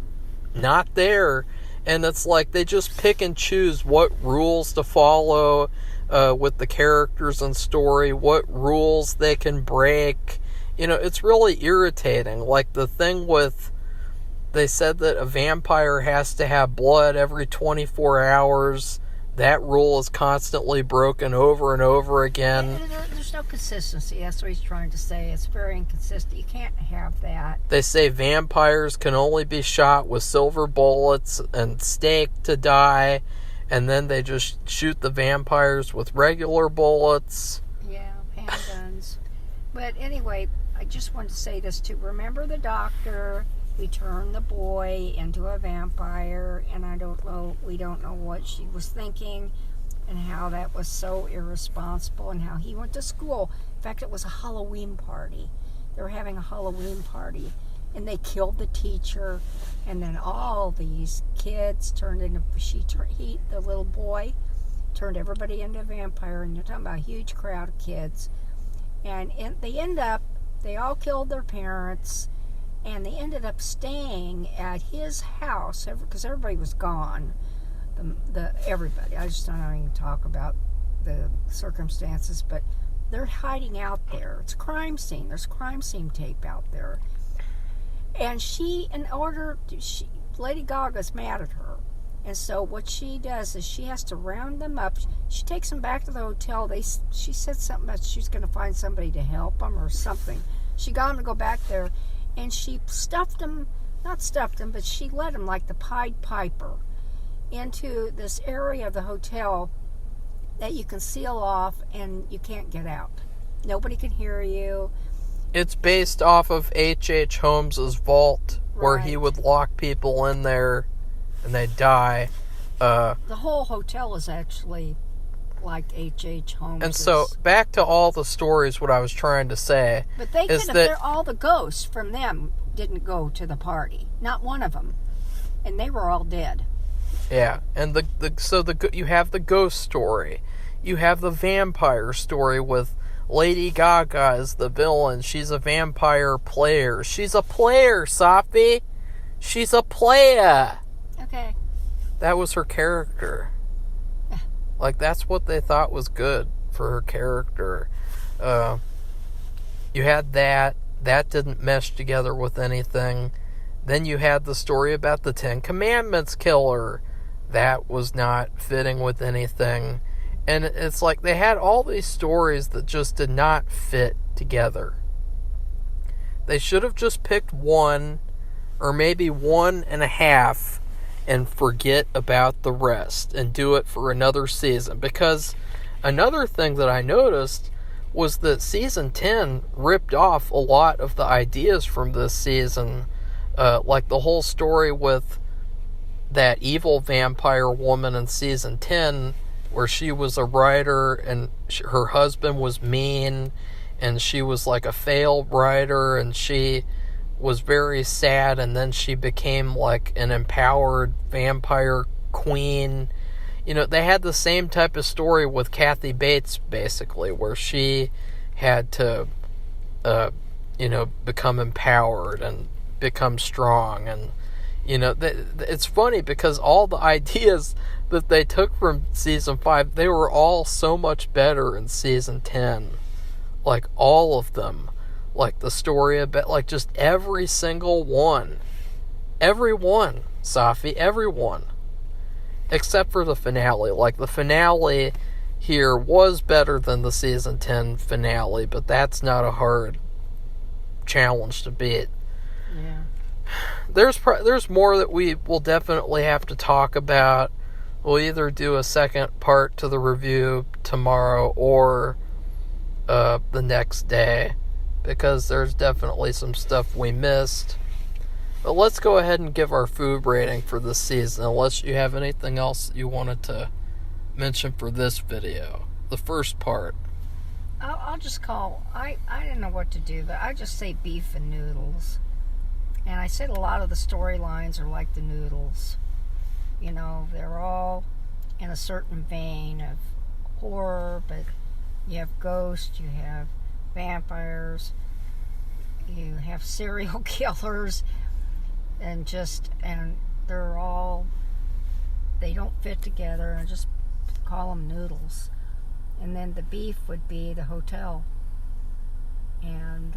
not there. And it's like they just pick and choose what rules to follow with the characters and story, what rules they can break. It's really irritating. Like the thing with, they said that a vampire has to have blood every 24 hours. that rule is constantly broken over and over again. There's no consistency. That's what he's trying to say. It's very inconsistent. You can't have that. They say vampires can only be shot with silver bullets and staked to die, and then they just shoot the vampires with regular bullets. Yeah, handguns. But anyway, I just wanted to say this too. Remember the doctor who turned the boy into a vampire, and we don't know what she was thinking and how that was so irresponsible and how he went to school. In fact, it was a Halloween party. They were having a Halloween party, and they killed the teacher, and then all these kids turned into, the little boy turned everybody into a vampire, and you're talking about a huge crowd of kids. And they all killed their parents, and they ended up staying at his house because everybody was gone. Everybody. I just don't even talk about the circumstances, but they're hiding out there. It's a crime scene. There's crime scene tape out there. And Lady Gaga's mad at her. And so what she does is she has to round them up. She takes them back to the hotel. She said something about she's going to find somebody to help them or something. She got them to go back there, and she not stuffed them, but she led them like the Pied Piper into this area of the hotel that you can seal off and you can't get out. Nobody can hear you. It's based off of H.H. Holmes's vault, where he would lock people in there and they die. The whole hotel is actually like H.H. Holmes. And so, back to all the stories, what I was trying to say. But all the ghosts from them didn't go to the party. Not one of them. And they were all dead. Yeah, and you have the ghost story. You have the vampire story with Lady Gaga as the villain. She's a vampire player. She's a player, Safi. She's a player. Okay. That was her character. Like, that's what they thought was good for her character. You had that. That didn't mesh together with anything. Then you had the story about the Ten Commandments killer. That was not fitting with anything. And it's like they had all these stories that just did not fit together. They should have just picked one, or maybe 1.5, and forget about the rest and do it for another season. Because another thing that I noticed was that season 10 ripped off a lot of the ideas from this season. Like the whole story with that evil vampire woman in season 10, where she was a writer and her husband was mean, and she was like a failed writer, and she was very sad, and then she became like an empowered vampire queen. You know, they had the same type of story with Kathy Bates, basically, where she had to, become empowered and become strong. And, it's funny because all the ideas that they took from season 5, they were all so much better in season 10. Like, all of them. Like, the story about, like, just every single one. Every one, Safi, every one. Except for the finale. Like, the finale here was better than the season 10 finale, but that's not a hard challenge to beat. Yeah. There's more that we will definitely have to talk about. We'll either do a second part to the review tomorrow or the next day, because there's definitely some stuff we missed. But let's go ahead and give our food rating for this season, unless you have anything else you wanted to mention for this video. The first part. I'll just call, I didn't know what to do, but I just say beef and noodles. And I said a lot of the storylines are like the noodles. You know, they're all in a certain vein of horror, but you have ghosts, you have vampires, you have serial killers, and they don't fit together, and just call them noodles. And then the beef would be the hotel. And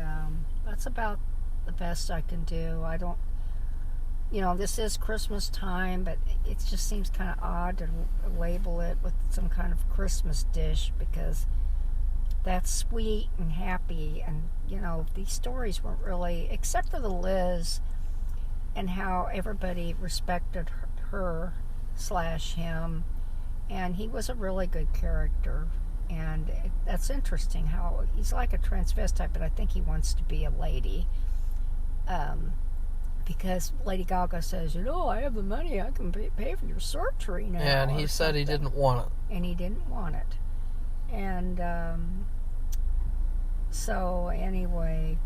that's about the best I can do. this is Christmas time, but it just seems kind of odd to label it with some kind of Christmas dish, because that's sweet and happy. And, these stories weren't really, except for the Liz and how everybody respected her/him. And he was a really good character. And that's interesting how he's like a transvestite, but I think he wants to be a lady. Because Lady Gaga says, I have the money, I can pay for your surgery now. And he said he didn't want it. And he didn't want it. And so anyway,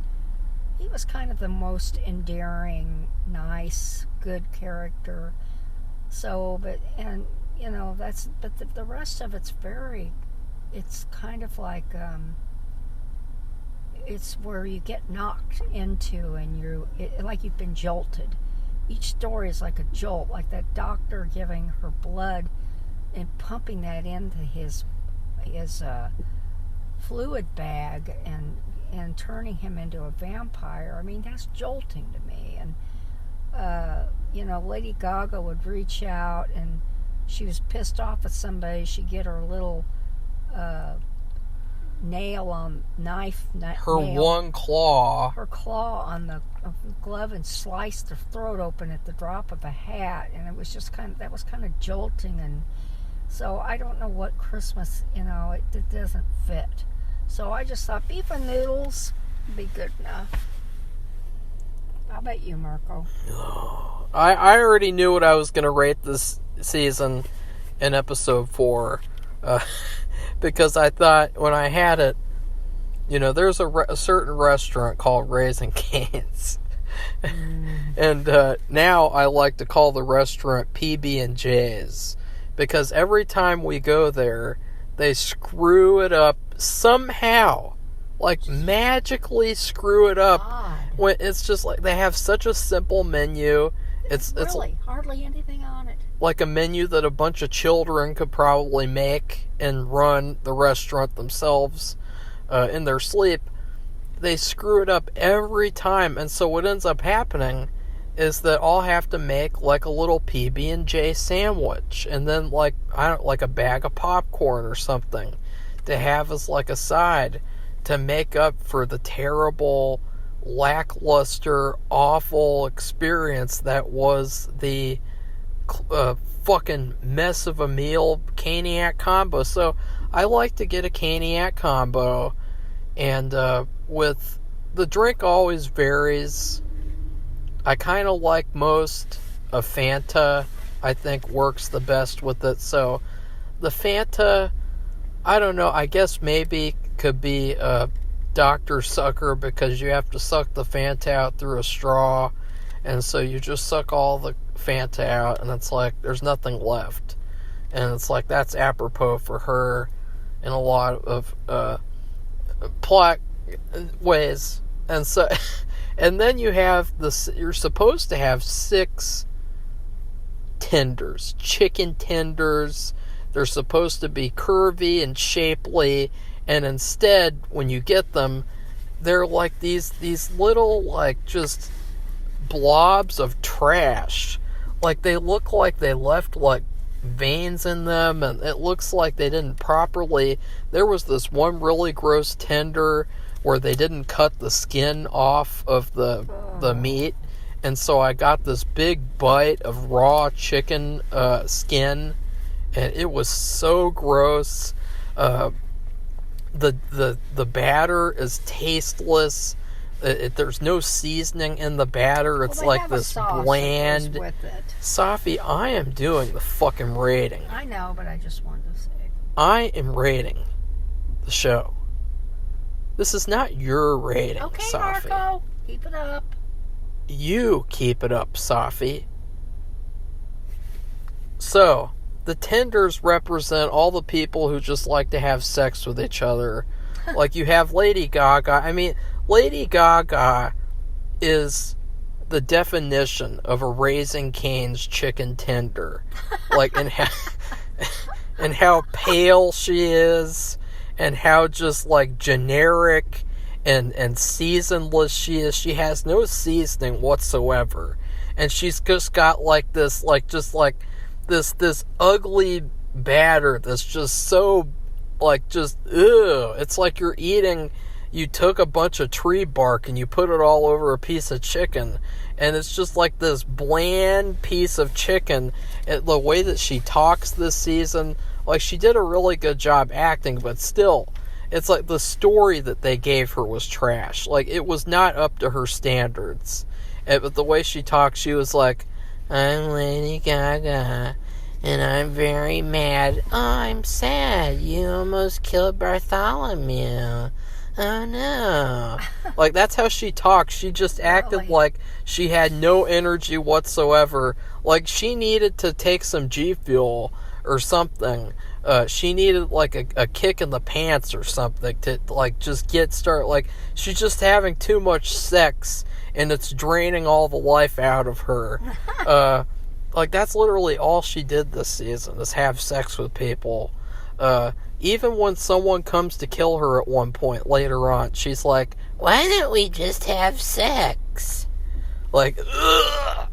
he was kind of the most endearing, nice, good character. So, but the rest of it's kind of like, it's where you get knocked into and like you've been jolted. Each story is like a jolt, like that doctor giving her blood and pumping that into his fluid bag and turning him into a vampire. I mean, that's jolting to me. And Lady Gaga would reach out, and she was pissed off at somebody. She'd get her little nail on her claw on the glove and sliced her throat open at the drop of a hat. And it was just kind of jolting. And so I don't know what Christmas, it doesn't fit. So I just thought beef and noodles would be good enough. How about you, Marco? I already knew what I was going to rate this season in episode 4. Because I thought when I had it, there's a certain restaurant called Raising Cane's. And now I like to call the restaurant PB&J's. Because every time we go there, they screw it up somehow. Like, magically screw it up. When it's just like they have such a simple menu. It's hardly anything on it. Like a menu that a bunch of children could probably make and run the restaurant themselves in their sleep. They screw it up every time, and so what ends up happening is that I'll have to make like a little PB&J sandwich, and then like a bag of popcorn or something to have as like a side to make up for the terrible, lackluster, awful experience that was the fucking mess of a meal Caniac combo. So I like to get a Caniac combo, and with the drink always varies. I kind of like most a Fanta. I think works the best with it. So the Fanta, I don't know, I guess maybe could be a Dr. Sucker, because you have to suck the Fanta out through a straw, and so you just suck all the Fanta out, and it's like there's nothing left. And it's like that's apropos for her in a lot of plot ways. And so and then you have you're supposed to have 6 tenders, chicken tenders. They're supposed to be curvy and shapely, and instead when you get them, they're like these little like just blobs of trash. Like they look like they left like veins in them, and it looks like they didn't properly. There was this one really gross tender where they didn't cut the skin off of the meat, and so I got this big bite of raw chicken skin, and it was so gross. The batter is tasteless. There's no seasoning in the batter. It's like this bland. Safi, I am doing the fucking rating. I know, but I just wanted to say. I am rating the show. This is not your rating, okay, Safi. Marco, keep it up. You keep it up, Safi. So, the tenders represent all the people who just like to have sex with each other. Like, you have Lady Gaga. I mean, Lady Gaga is the definition of a Raising Cane's chicken tender. Like, and how pale she is, and how just, like, generic and seasonless she is. She has no seasoning whatsoever. and she's just got like this, like just like this ugly batter that's just so like just ew. It's like you took a bunch of tree bark and you put it all over a piece of chicken, and it's just like this bland piece of chicken. The way that she talks this season, like she did a really good job acting, but still, it's like the story that they gave her was trash. Like it was not up to her standards. But the way she talked, she was like, "I'm Lady Gaga, and I'm very mad. Oh, I'm sad. You almost killed Bartholomew. Oh no." Like that's how she talked. She just acted Really? like she had no energy whatsoever. Like she needed to take some G Fuel or something. She needed like a kick in the pants or something to like just get started. Like she's just having too much sex and it's draining all the life out of her. Like that's literally all she did this season, is have sex with people. Even when someone comes to kill her at one point later on, she's like, "Why don't we just have sex?" Like, ugh. Oh,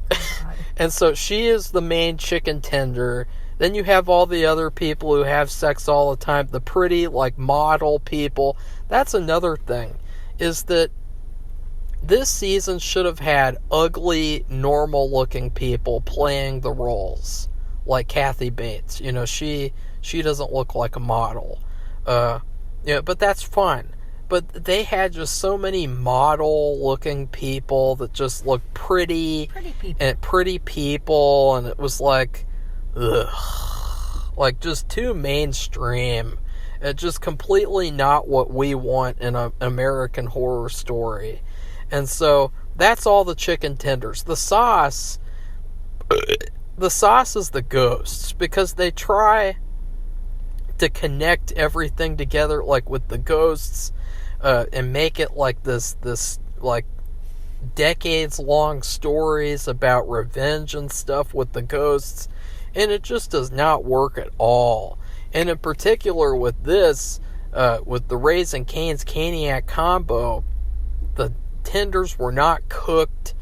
God. And so she is the main chicken tender. Then you have all the other people who have sex all the time, the pretty, like, model people. That's another thing, is that this season should have had ugly, normal-looking people playing the roles, like Kathy Bates. You know, she doesn't look like a model. Yeah, but that's fine. But they had just so many model-looking people that just looked pretty. Pretty people, and it was like, ugh. Like, just too mainstream. It's just completely not what we want in an American horror story. And so, that's all the chicken tenders. The sauce is the ghosts, because they try to connect everything together, like with the ghosts, and make it like this like decades-long stories about revenge and stuff with the ghosts, and it just does not work at all. And in particular with this, with the Raising Cane's Caniac combo, the tenders were not cooked.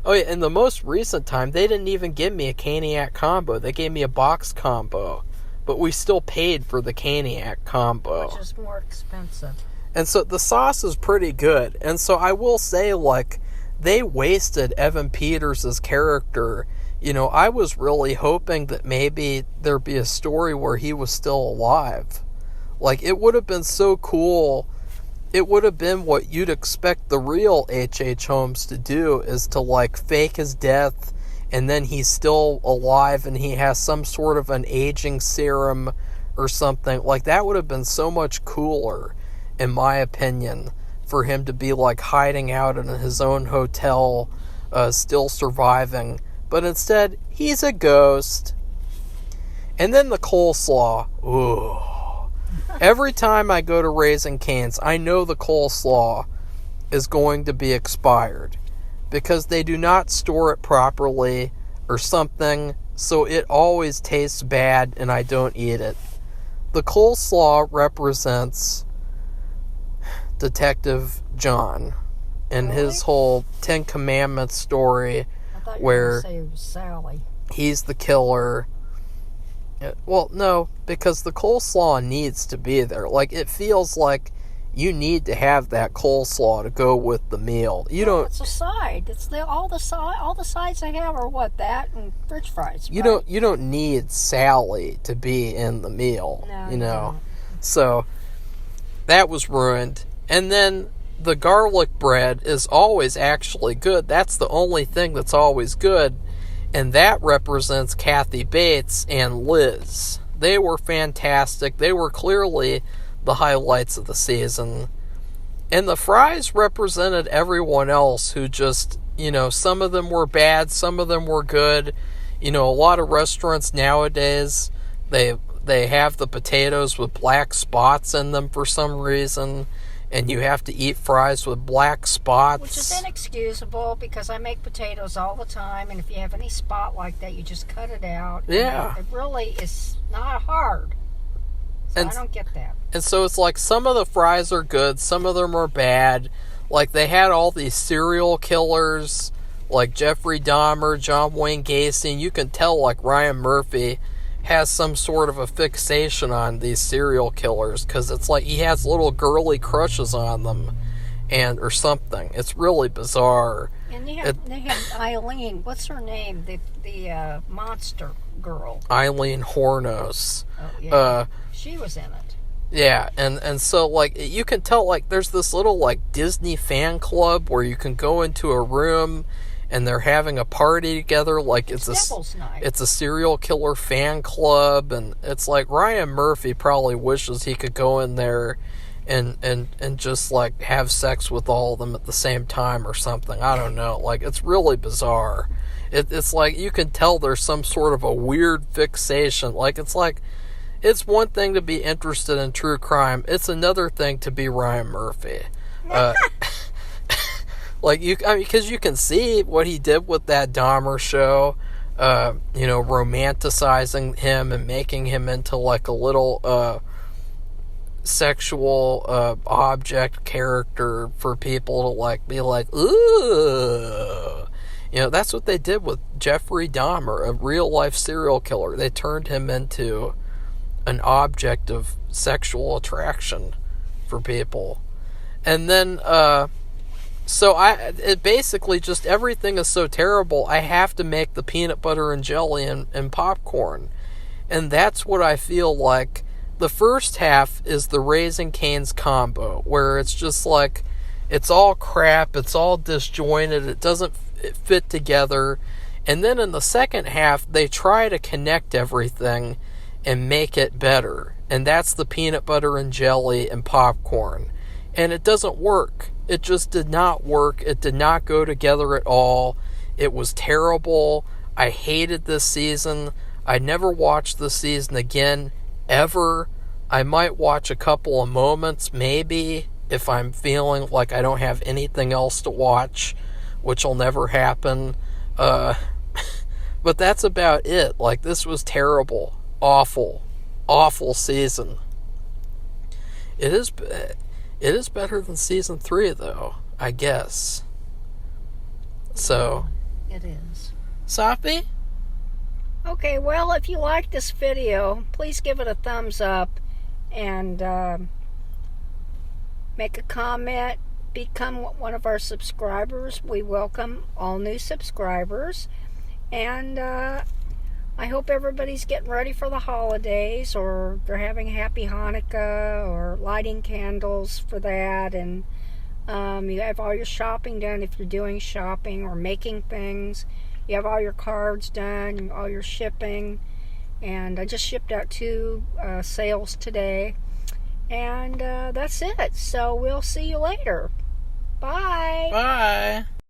Oh yeah, in the most recent time, they didn't even give me a Caniac combo. They gave me a box combo. But we still paid for the Caniac combo. Which is more expensive. And so the sauce is pretty good. And so I will say, like, they wasted Evan Peters' character. You know, I was really hoping that maybe there'd be a story where he was still alive. Like, it would have been so cool. It would have been what you'd expect the real H.H. Holmes to do, is to, like, fake his death, and then he's still alive and he has some sort of an aging serum or something. Like, that would have been so much cooler, in my opinion, for him to be, like, hiding out in his own hotel, still surviving. But instead, he's a ghost. And then the coleslaw. Ooh. Every time I go to Raising Cane's, I know the coleslaw is going to be expired, because they do not store it properly or something, so it always tastes bad and I don't eat it. The coleslaw represents Detective John and his whole Ten Commandments story, I thought you where were going to say it was Sally. he's the killer. Well, no, because the coleslaw needs to be there. Like, it feels like you need to have that coleslaw to go with the meal. You don't. It's a side. It's all the sides I have are what, that and French fries. You right? don't need Sally to be in the meal. No, you know. no. So that was ruined. And then the garlic bread is always actually good. That's the only thing that's always good. And that represents Kathy Bates and Liz. They were fantastic. They were clearly the highlights of the season. And the fries represented everyone else who just, you know, some of them were bad, some of them were good. You know, a lot of restaurants nowadays, they have the potatoes with black spots in them for some reason, and you have to eat fries with black spots. Which is inexcusable, because I make potatoes all the time, and if you have any spot like that, you just cut it out. Yeah. It really is not hard. So I don't get that. And so it's like some of the fries are good, some of them are bad. Like, they had all these serial killers, like Jeffrey Dahmer, John Wayne Gacy, and you can tell like Ryan Murphy has some sort of a fixation on these serial killers, because it's like he has little girly crushes on them, and or something. It's really bizarre. And they had Eileen. What's her name? The monster girl. Eileen Hornos. Oh yeah. She was in it. Yeah, and so like you can tell like there's this little like Disney fan club where you can go into a room and they're having a party together, like it's Devil's Night. It's a serial killer fan club, and it's like Ryan Murphy probably wishes he could go in there and just like have sex with all of them at the same time or something. I don't know. Like it's really bizarre. It's like you can tell there's some sort of a weird fixation. Like it's one thing to be interested in true crime. It's another thing to be Ryan Murphy. Like because you can see what he did with that Dahmer show. Romanticizing him and making him into like a little sexual object character for people to like be like, ooh. That's what they did with Jeffrey Dahmer, a real life serial killer. They turned him into an object of sexual attraction for people. And then it basically just everything is so terrible, I have to make the peanut butter and jelly and popcorn. And that's what I feel like. The first half is the Raising Cane's combo, where it's just like, it's all crap, it's all disjointed, it doesn't fit together. And then in the second half, they try to connect everything and make it better. And that's the peanut butter and jelly and popcorn. And it doesn't work. It just did not work. It did not go together at all. It was terrible. I hated this season. I never watched this season again, ever. I might watch a couple of moments, maybe, if I'm feeling like I don't have anything else to watch, which will never happen. But that's about it. Like, this was terrible. Awful season. It is better than season 3, though, I guess. So, it is. Safi? Okay, well, if you like this video, please give it a thumbs up and make a comment. Become one of our subscribers. We welcome all new subscribers. And I hope everybody's getting ready for the holidays, or they're having a happy Hanukkah, or lighting candles for that. And you have all your shopping done if you're doing shopping or making things. You have all your cards done, all your shipping. And I just shipped out 2 sales today. And that's it. So we'll see you later. Bye. Bye.